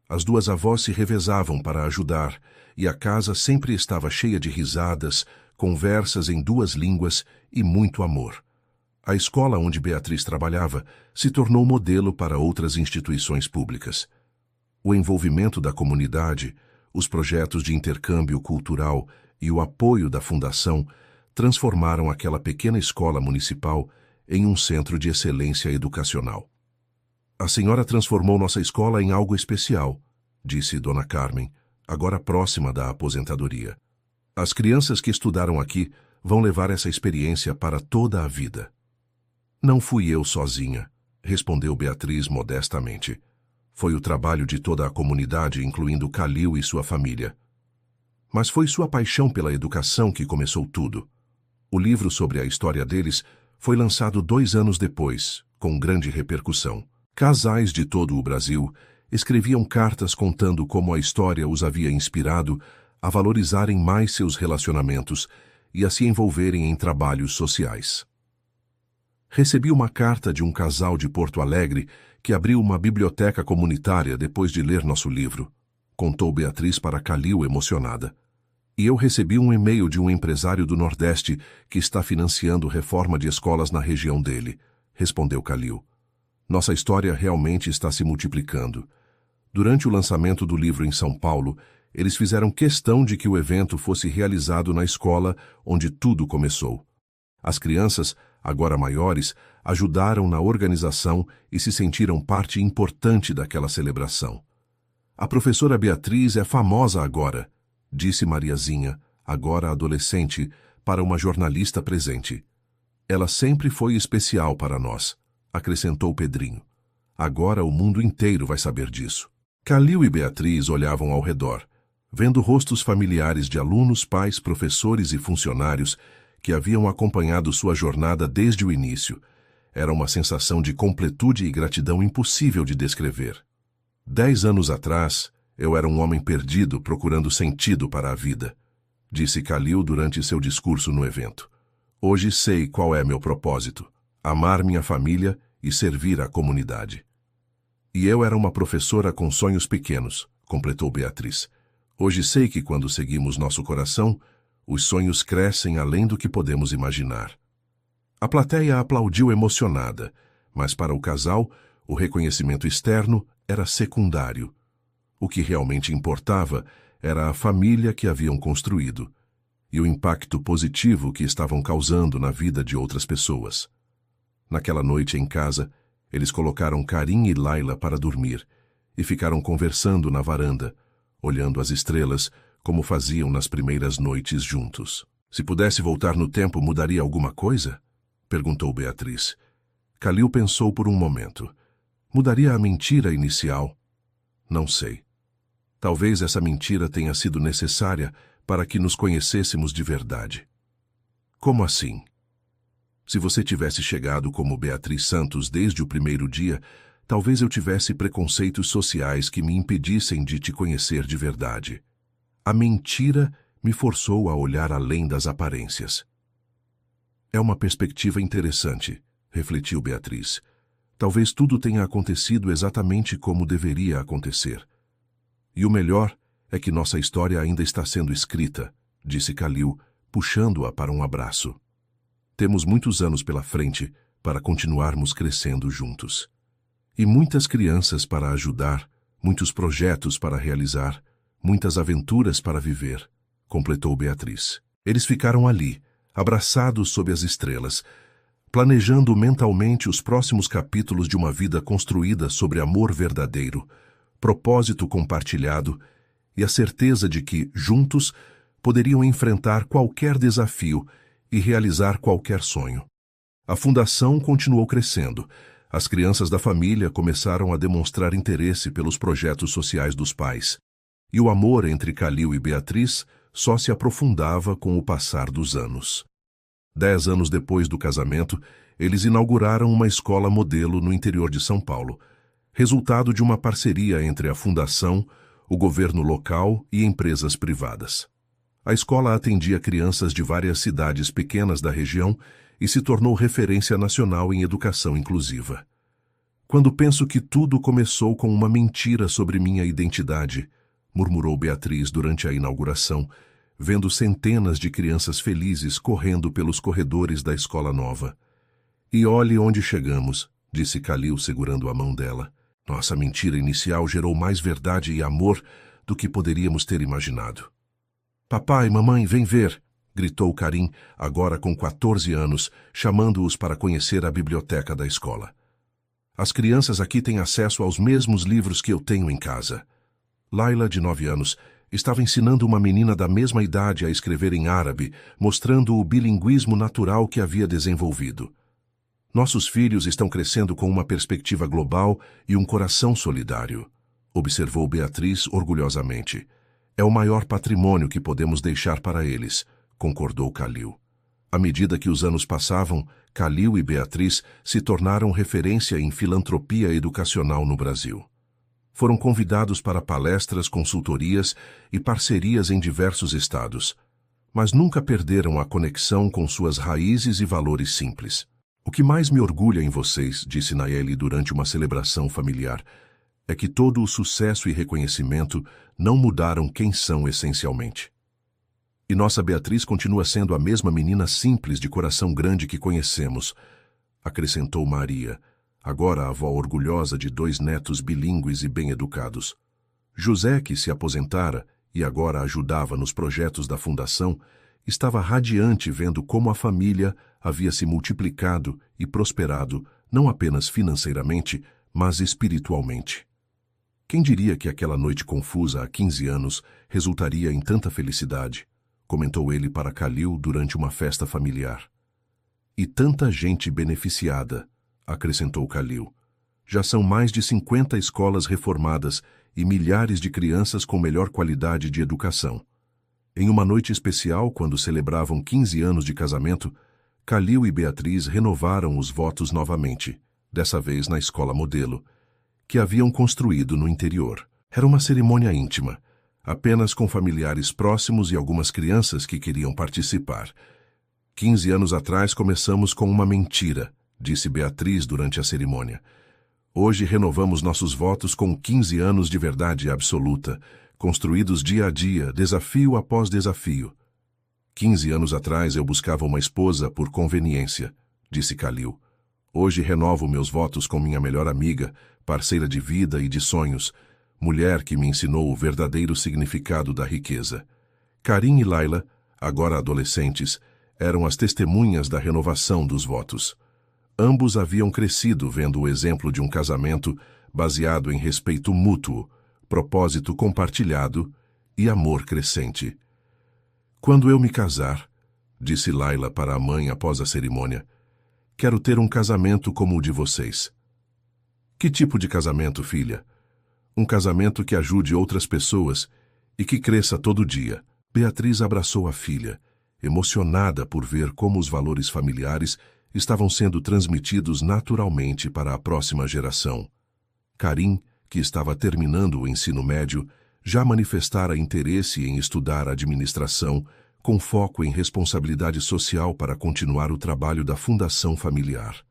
As 2 avós se revezavam para ajudar, e a casa sempre estava cheia de risadas, conversas em 2 línguas e muito amor. A escola onde Beatriz trabalhava se tornou modelo para outras instituições públicas. O envolvimento da comunidade, os projetos de intercâmbio cultural e o apoio da fundação transformaram aquela pequena escola municipal em um centro de excelência educacional. A senhora transformou nossa escola em algo especial, disse Dona Carmen, agora próxima da aposentadoria. As crianças que estudaram aqui vão levar essa experiência para toda a vida. Não fui eu sozinha, respondeu Beatriz modestamente. Foi o trabalho de toda a comunidade, incluindo Kalil e sua família. Mas foi sua paixão pela educação que começou tudo. O livro sobre a história deles foi lançado 2 anos depois, com grande repercussão. Casais de todo o Brasil escreviam cartas contando como a história os havia inspirado a valorizarem mais seus relacionamentos e a se envolverem em trabalhos sociais. Recebi uma carta de um casal de Porto Alegre que abriu uma biblioteca comunitária depois de ler nosso livro, contou Beatriz para Kalil emocionada. E eu recebi um e-mail de um empresário do Nordeste que está financiando reforma de escolas na região dele, respondeu Kalil. Nossa história realmente está se multiplicando. Durante o lançamento do livro em São Paulo, eles fizeram questão de que o evento fosse realizado na escola onde tudo começou. As crianças, agora maiores, ajudaram na organização e se sentiram parte importante daquela celebração. A professora Beatriz é famosa agora, disse Mariazinha, agora adolescente, para uma jornalista presente. Ela sempre foi especial para nós, acrescentou Pedrinho. Agora o mundo inteiro vai saber disso. Kalil e Beatriz olhavam ao redor, vendo rostos familiares de alunos, pais, professores e funcionários que haviam acompanhado sua jornada desde o início. Era uma sensação de completude e gratidão impossível de descrever. 10 anos atrás, eu era um homem perdido procurando sentido para a vida, disse Kalil durante seu discurso no evento. Hoje sei qual é meu propósito: amar minha família e servir a comunidade. E eu era uma professora com sonhos pequenos, completou Beatriz. Hoje sei que quando seguimos nosso coração, os sonhos crescem além do que podemos imaginar. A plateia aplaudiu emocionada, mas para o casal, o reconhecimento externo era secundário. O que realmente importava era a família que haviam construído e o impacto positivo que estavam causando na vida de outras pessoas. Naquela noite em casa, eles colocaram Karim e Laila para dormir e ficaram conversando na varanda, olhando as estrelas como faziam nas primeiras noites juntos. Se pudesse voltar no tempo, mudaria alguma coisa? Perguntou Beatriz. Kalil pensou por um momento. Mudaria a mentira inicial? Não sei. Talvez essa mentira tenha sido necessária para que nos conhecêssemos de verdade. Como assim? Se você tivesse chegado como Beatriz Santos desde o primeiro dia, talvez eu tivesse preconceitos sociais que me impedissem de te conhecer de verdade. A mentira me forçou a olhar além das aparências. É uma perspectiva interessante, refletiu Beatriz. Talvez tudo tenha acontecido exatamente como deveria acontecer. E o melhor é que nossa história ainda está sendo escrita, disse Kalil, puxando-a para um abraço. Temos muitos anos pela frente para continuarmos crescendo juntos. E muitas crianças para ajudar, muitos projetos para realizar, muitas aventuras para viver, completou Beatriz. Eles ficaram ali, abraçados sob as estrelas, planejando mentalmente os próximos capítulos de uma vida construída sobre amor verdadeiro, propósito compartilhado e a certeza de que, juntos, poderiam enfrentar qualquer desafio e realizar qualquer sonho. A fundação continuou crescendo. As crianças da família começaram a demonstrar interesse pelos projetos sociais dos pais, e o amor entre Kalil e Beatriz só se aprofundava com o passar dos anos. 10 anos depois do casamento, eles inauguraram uma escola modelo no interior de São Paulo, resultado de uma parceria entre a fundação, o governo local e empresas privadas. A escola atendia crianças de várias cidades pequenas da região e se tornou referência nacional em educação inclusiva. Quando penso que tudo começou com uma mentira sobre minha identidade, murmurou Beatriz durante a inauguração, vendo centenas de crianças felizes correndo pelos corredores da escola nova. E olhe onde chegamos, disse Kalil segurando a mão dela. Nossa mentira inicial gerou mais verdade e amor do que poderíamos ter imaginado. Papai, mamãe, vem ver, gritou Karim, agora com 14 anos, chamando-os para conhecer a biblioteca da escola. As crianças aqui têm acesso aos mesmos livros que eu tenho em casa. Laila, de 9 anos, estava ensinando uma menina da mesma idade a escrever em árabe, mostrando o bilinguismo natural que havia desenvolvido. Nossos filhos estão crescendo com uma perspectiva global e um coração solidário, observou Beatriz orgulhosamente. É o maior patrimônio que podemos deixar para eles, concordou Calil. À medida que os anos passavam, Calil e Beatriz se tornaram referência em filantropia educacional no Brasil. Foram convidados para palestras, consultorias e parcerias em diversos estados, mas nunca perderam a conexão com suas raízes e valores simples. O que mais me orgulha em vocês, disse Nayeli durante uma celebração familiar, é que todo o sucesso e reconhecimento não mudaram quem são essencialmente. E nossa Beatriz continua sendo a mesma menina simples de coração grande que conhecemos, acrescentou Maria, agora a avó orgulhosa de 2 netos bilíngues e bem-educados. José, que se aposentara e agora ajudava nos projetos da fundação, estava radiante vendo como a família havia se multiplicado e prosperado, não apenas financeiramente, mas espiritualmente. Quem diria que aquela noite confusa há 15 anos resultaria em tanta felicidade? Comentou ele para Calil durante uma festa familiar. E tanta gente beneficiada, acrescentou Calil. Já são mais de 50 escolas reformadas e milhares de crianças com melhor qualidade de educação. Em uma noite especial, quando celebravam 15 anos de casamento, Calil e Beatriz renovaram os votos novamente, dessa vez na escola modelo, que haviam construído no interior. Era uma cerimônia íntima, apenas com familiares próximos e algumas crianças que queriam participar. 15 anos atrás começamos com uma mentira, disse Beatriz durante a cerimônia. Hoje renovamos nossos votos com 15 anos de verdade absoluta, construídos dia a dia, desafio após desafio. 15 anos atrás eu buscava uma esposa por conveniência, disse Calil. Hoje renovo meus votos com minha melhor amiga, parceira de vida e de sonhos, mulher que me ensinou o verdadeiro significado da riqueza. Karim e Laila, agora adolescentes, eram as testemunhas da renovação dos votos. Ambos haviam crescido vendo o exemplo de um casamento baseado em respeito mútuo, propósito compartilhado e amor crescente. Quando eu me casar, disse Laila para a mãe após a cerimônia, quero ter um casamento como o de vocês. Que tipo de casamento, filha? Um casamento que ajude outras pessoas e que cresça todo dia. Beatriz abraçou a filha, emocionada por ver como os valores familiares estavam sendo transmitidos naturalmente para a próxima geração. Karim, que estava terminando o ensino médio, já manifestara interesse em estudar administração, com foco em responsabilidade social para continuar o trabalho da fundação familiar.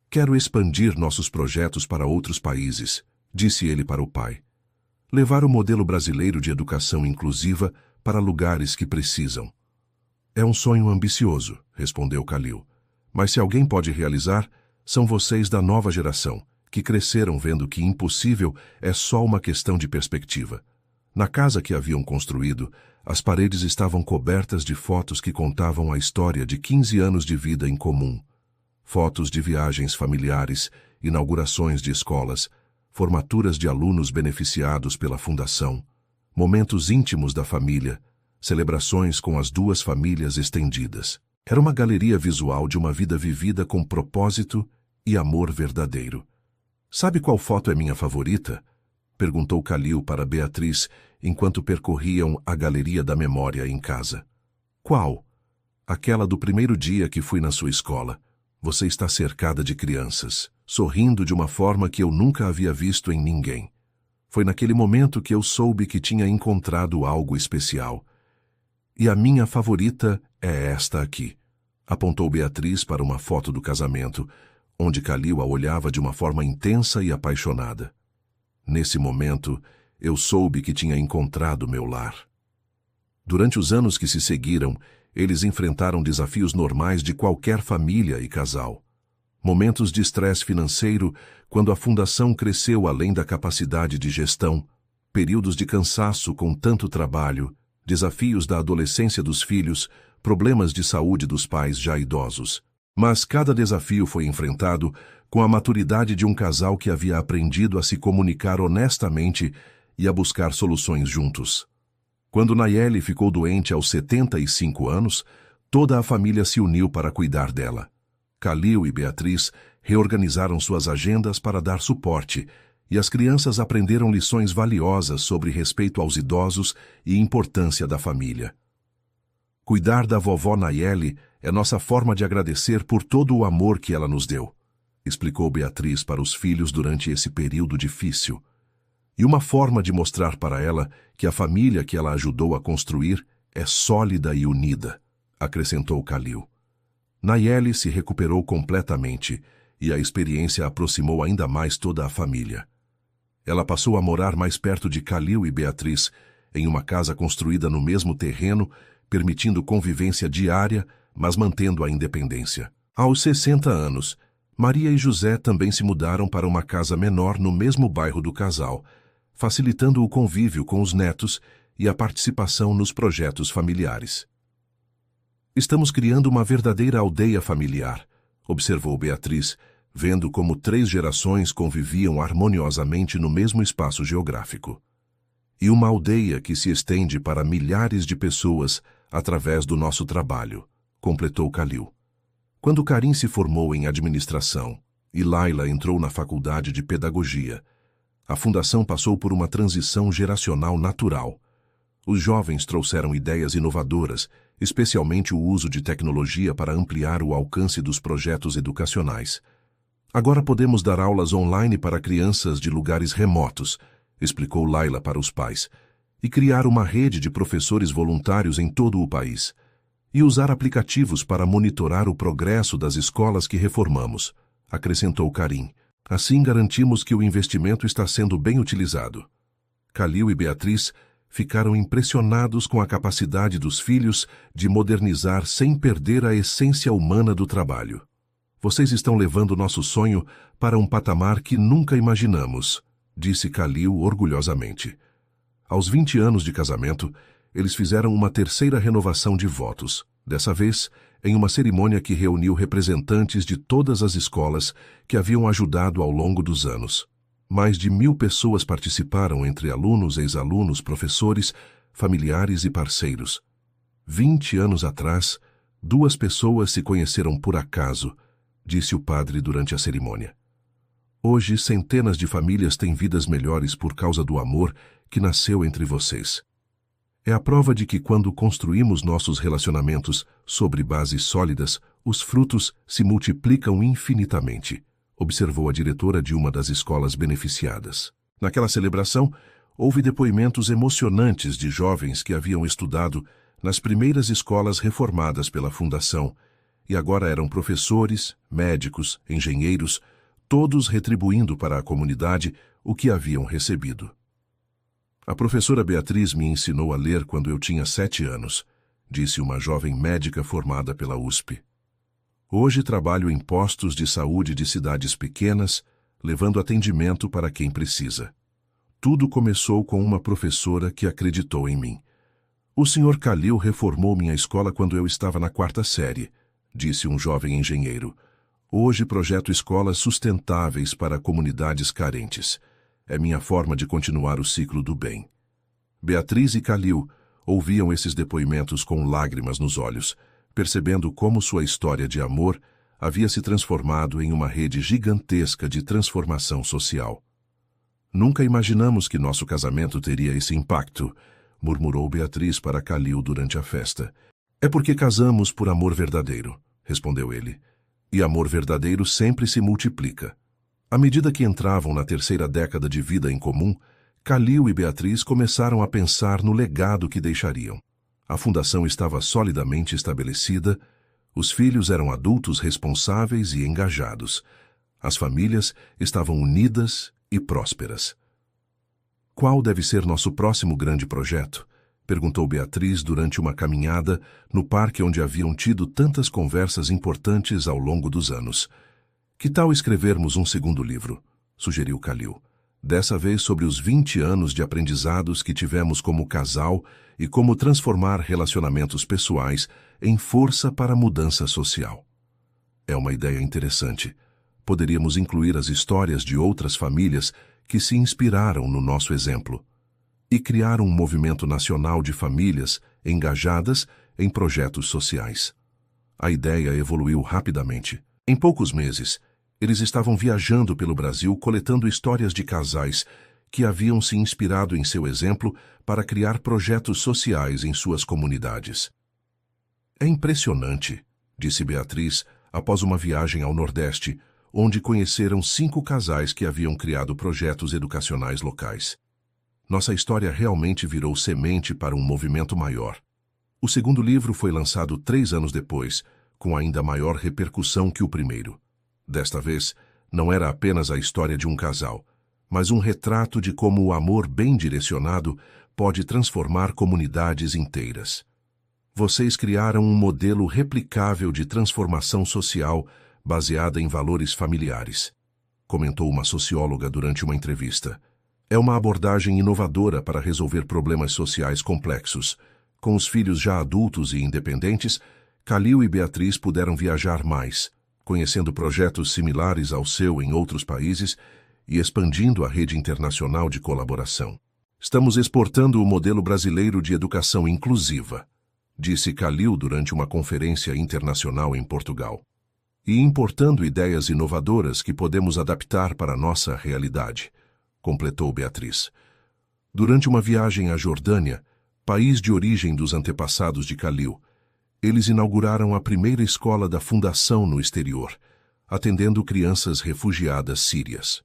Quero expandir nossos projetos para outros países, disse ele para o pai. Levar o modelo brasileiro de educação inclusiva para lugares que precisam. É um sonho ambicioso, respondeu Calil. Mas se alguém pode realizar, são vocês da nova geração, que cresceram vendo que impossível é só uma questão de perspectiva. Na casa que haviam construído, as paredes estavam cobertas de fotos que contavam a história de 15 anos de vida em comum. Fotos de viagens familiares, inaugurações de escolas, formaturas de alunos beneficiados pela fundação, momentos íntimos da família, celebrações com as 2 famílias estendidas. Era uma galeria visual de uma vida vivida com propósito e amor verdadeiro. Sabe qual foto é minha favorita? Perguntou Calil para Beatriz enquanto percorriam a galeria da memória em casa. Qual? Aquela do primeiro dia que fui na sua escola. Você está cercada de crianças, sorrindo de uma forma que eu nunca havia visto em ninguém. Foi naquele momento que eu soube que tinha encontrado algo especial. E a minha favorita é esta aqui. Apontou Beatriz para uma foto do casamento, onde Calil a olhava de uma forma intensa e apaixonada. Nesse momento, eu soube que tinha encontrado meu lar. Durante os anos que se seguiram, eles enfrentaram desafios normais de qualquer família e casal. Momentos de estresse financeiro, quando a fundação cresceu além da capacidade de gestão, períodos de cansaço com tanto trabalho, desafios da adolescência dos filhos, problemas de saúde dos pais já idosos. Mas cada desafio foi enfrentado com a maturidade de um casal que havia aprendido a se comunicar honestamente e a buscar soluções juntos. Quando Nayeli ficou doente aos 75 anos, toda a família se uniu para cuidar dela. Calil e Beatriz reorganizaram suas agendas para dar suporte, e as crianças aprenderam lições valiosas sobre respeito aos idosos e importância da família. Cuidar da vovó Nayeli é nossa forma de agradecer por todo o amor que ela nos deu, explicou Beatriz para os filhos durante esse período difícil. E uma forma de mostrar para ela que a família que ela ajudou a construir é sólida e unida, acrescentou Calil. Nayeli se recuperou completamente e a experiência aproximou ainda mais toda a família. Ela passou a morar mais perto de Calil e Beatriz, em uma casa construída no mesmo terreno, permitindo convivência diária, mas mantendo a independência. Aos 60 anos, Maria e José também se mudaram para uma casa menor no mesmo bairro do casal, facilitando o convívio com os netos e a participação nos projetos familiares. Estamos criando uma verdadeira aldeia familiar, observou Beatriz, vendo como 3 gerações conviviam harmoniosamente no mesmo espaço geográfico. E uma aldeia que se estende para milhares de pessoas através do nosso trabalho, completou Calil. Quando Karim se formou em administração e Laila entrou na faculdade de pedagogia, a fundação passou por uma transição geracional natural. Os jovens trouxeram ideias inovadoras, especialmente o uso de tecnologia para ampliar o alcance dos projetos educacionais. Agora podemos dar aulas online para crianças de lugares remotos, explicou Laila para os pais, e criar uma rede de professores voluntários em todo o país, e usar aplicativos para monitorar o progresso das escolas que reformamos, acrescentou Karim. Assim garantimos que o investimento está sendo bem utilizado. Calil e Beatriz ficaram impressionados com a capacidade dos filhos de modernizar sem perder a essência humana do trabalho. Vocês estão levando nosso sonho para um patamar que nunca imaginamos, disse Calil orgulhosamente. Aos 20 anos de casamento, eles fizeram uma terceira renovação de votos, dessa vez em uma cerimônia que reuniu representantes de todas as escolas que haviam ajudado ao longo dos anos. Mais de 1.000 pessoas participaram, entre alunos, ex-alunos, professores, familiares e parceiros. 20 anos atrás, 2 pessoas se conheceram por acaso, disse o padre durante a cerimônia. Hoje, centenas de famílias têm vidas melhores por causa do amor que nasceu entre vocês. É a prova de que quando construímos nossos relacionamentos sobre bases sólidas, os frutos se multiplicam infinitamente, observou a diretora de uma das escolas beneficiadas. Naquela celebração, houve depoimentos emocionantes de jovens que haviam estudado nas primeiras escolas reformadas pela Fundação e agora eram professores, médicos, engenheiros, todos retribuindo para a comunidade o que haviam recebido. A professora Beatriz me ensinou a ler quando eu tinha 7 anos, disse uma jovem médica formada pela USP. Hoje trabalho em postos de saúde de cidades pequenas, levando atendimento para quem precisa. Tudo começou com uma professora que acreditou em mim. O Sr. Calil reformou minha escola quando eu estava na 4ª série, disse um jovem engenheiro. Hoje projeto escolas sustentáveis para comunidades carentes. É minha forma de continuar o ciclo do bem. Beatriz e Calil ouviam esses depoimentos com lágrimas nos olhos, percebendo como sua história de amor havia se transformado em uma rede gigantesca de transformação social. Nunca imaginamos que nosso casamento teria esse impacto, murmurou Beatriz para Calil durante a festa. É porque casamos por amor verdadeiro, respondeu ele. E amor verdadeiro sempre se multiplica. À medida que entravam na 3ª década de vida em comum, Calil e Beatriz começaram a pensar no legado que deixariam. A fundação estava solidamente estabelecida, os filhos eram adultos responsáveis e engajados. As famílias estavam unidas e prósperas. Qual deve ser nosso próximo grande projeto? Perguntou Beatriz durante uma caminhada no parque onde haviam tido tantas conversas importantes ao longo dos anos. Que tal escrevermos um 2º livro? Sugeriu Calil. Dessa vez sobre os 20 anos de aprendizados que tivemos como casal e como transformar relacionamentos pessoais em força para a mudança social. É uma ideia interessante. Poderíamos incluir as histórias de outras famílias que se inspiraram no nosso exemplo e criar um movimento nacional de famílias engajadas em projetos sociais. A ideia evoluiu rapidamente. Em poucos meses, eles estavam viajando pelo Brasil coletando histórias de casais que haviam se inspirado em seu exemplo para criar projetos sociais em suas comunidades. É impressionante, disse Beatriz após uma viagem ao Nordeste, onde conheceram 5 casais que haviam criado projetos educacionais locais. Nossa história realmente virou semente para um movimento maior. O segundo livro foi lançado 3 anos depois, com ainda maior repercussão que o primeiro. Desta vez, não era apenas a história de um casal, mas um retrato de como o amor bem direcionado pode transformar comunidades inteiras. Vocês criaram um modelo replicável de transformação social baseada em valores familiares, comentou uma socióloga durante uma entrevista. É uma abordagem inovadora para resolver problemas sociais complexos. Com os filhos já adultos e independentes, Kalil e Beatriz puderam viajar mais, conhecendo projetos similares ao seu em outros países e expandindo a rede internacional de colaboração. Estamos exportando o modelo brasileiro de educação inclusiva, disse Kalil durante uma conferência internacional em Portugal, e importando ideias inovadoras que podemos adaptar para a nossa realidade, completou Beatriz. Durante uma viagem à Jordânia, país de origem dos antepassados de Kalil, eles inauguraram a primeira escola da fundação no exterior, atendendo crianças refugiadas sírias.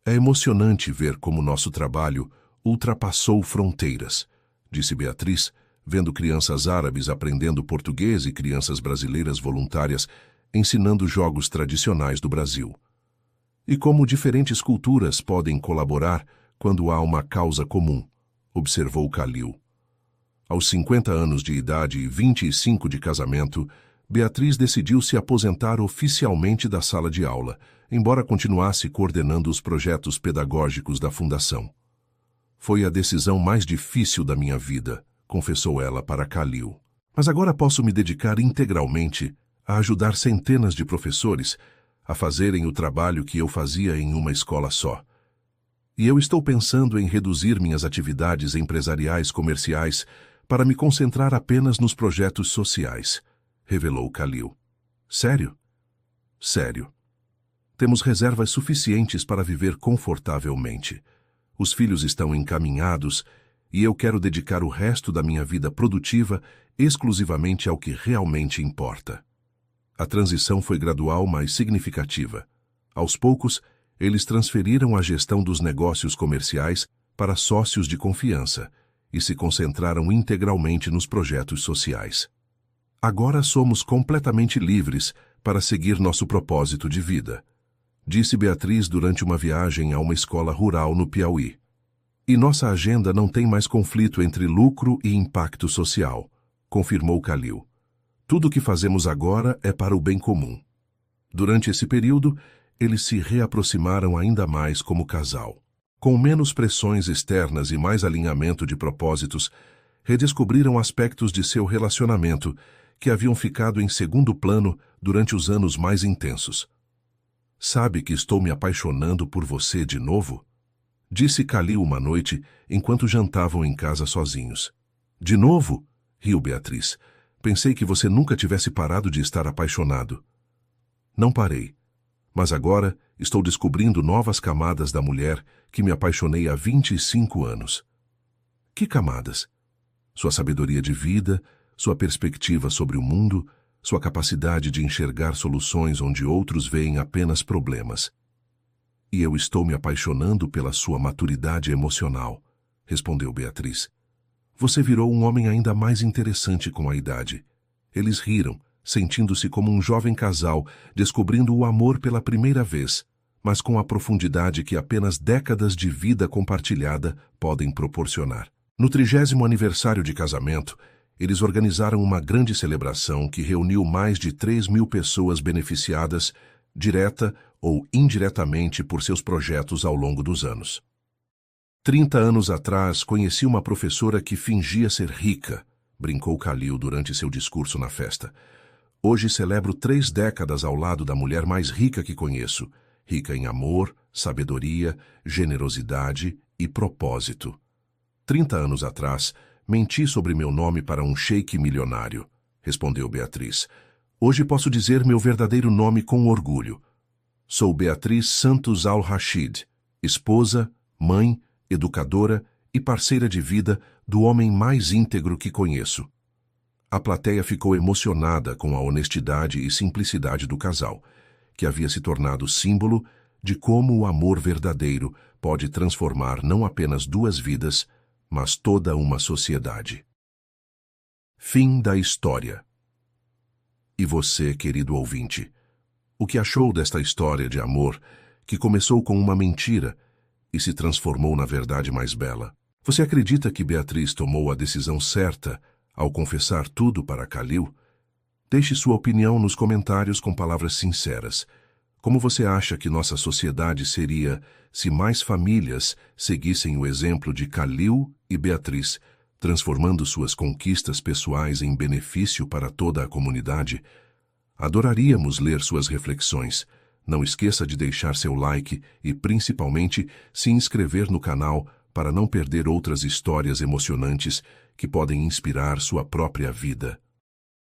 É emocionante ver como nosso trabalho ultrapassou fronteiras, disse Beatriz, vendo crianças árabes aprendendo português e crianças brasileiras voluntárias ensinando jogos tradicionais do Brasil. E como diferentes culturas podem colaborar quando há uma causa comum, observou Kalil. Aos 50 anos de idade e 25 de casamento, Beatriz decidiu se aposentar oficialmente da sala de aula, embora continuasse coordenando os projetos pedagógicos da Fundação. Foi a decisão mais difícil da minha vida, confessou ela para Kalil. Mas agora posso me dedicar integralmente a ajudar centenas de professores a fazerem o trabalho que eu fazia em uma escola só. E eu estou pensando em reduzir minhas atividades empresariais comerciais para me concentrar apenas nos projetos sociais, revelou Kalil. Sério? Sério. Temos reservas suficientes para viver confortavelmente. Os filhos estão encaminhados e eu quero dedicar o resto da minha vida produtiva exclusivamente ao que realmente importa. A transição foi gradual, mas significativa. Aos poucos, eles transferiram a gestão dos negócios comerciais para sócios de confiança e se concentraram integralmente nos projetos sociais. Agora somos completamente livres para seguir nosso propósito de vida, disse Beatriz durante uma viagem a uma escola rural no Piauí. E nossa agenda não tem mais conflito entre lucro e impacto social, confirmou Kalil. Tudo o que fazemos agora é para o bem comum. Durante esse período, eles se reaproximaram ainda mais como casal. Com menos pressões externas e mais alinhamento de propósitos, redescobriram aspectos de seu relacionamento que haviam ficado em segundo plano durante os anos mais intensos. Sabe que estou me apaixonando por você de novo? Disse Kalil uma noite, enquanto jantavam em casa sozinhos. De novo? Riu Beatriz. Pensei que você nunca tivesse parado de estar apaixonado. Não parei. Mas agora estou descobrindo novas camadas da mulher que me apaixonei há 25 anos. Que camadas? Sua sabedoria de vida, sua perspectiva sobre o mundo, sua capacidade de enxergar soluções onde outros veem apenas problemas. E eu estou me apaixonando pela sua maturidade emocional, respondeu Beatriz. Você virou um homem ainda mais interessante com a idade. Eles riram, sentindo-se como um jovem casal, descobrindo o amor pela primeira vez, mas com a profundidade que apenas décadas de vida compartilhada podem proporcionar. No 30º aniversário de casamento, eles organizaram uma grande celebração que reuniu mais de 3.000 pessoas beneficiadas, direta ou indiretamente por seus projetos ao longo dos anos. 30 anos atrás, conheci uma professora que fingia ser rica, brincou Kalil durante seu discurso na festa. Hoje celebro 3 décadas ao lado da mulher mais rica que conheço, rica em amor, sabedoria, generosidade e propósito. 30 anos atrás, menti sobre meu nome para um sheik milionário, respondeu Beatriz. Hoje posso dizer meu verdadeiro nome com orgulho. Sou Beatriz Santos Al-Rashid, esposa, mãe, educadora e parceira de vida do homem mais íntegro que conheço. A plateia ficou emocionada com a honestidade e simplicidade do casal, que havia se tornado símbolo de como o amor verdadeiro pode transformar não apenas duas vidas, mas toda uma sociedade. Fim da história. E você, querido ouvinte, o que achou desta história de amor que começou com uma mentira e se transformou na verdade mais bela? Você acredita que Beatriz tomou a decisão certa ao confessar tudo para Khalil? Deixe sua opinião nos comentários com palavras sinceras. Como você acha que nossa sociedade seria se mais famílias seguissem o exemplo de Khalil e Beatriz, transformando suas conquistas pessoais em benefício para toda a comunidade? Adoraríamos ler suas reflexões. Não esqueça de deixar seu like e, principalmente, se inscrever no canal para não perder outras histórias emocionantes que podem inspirar sua própria vida.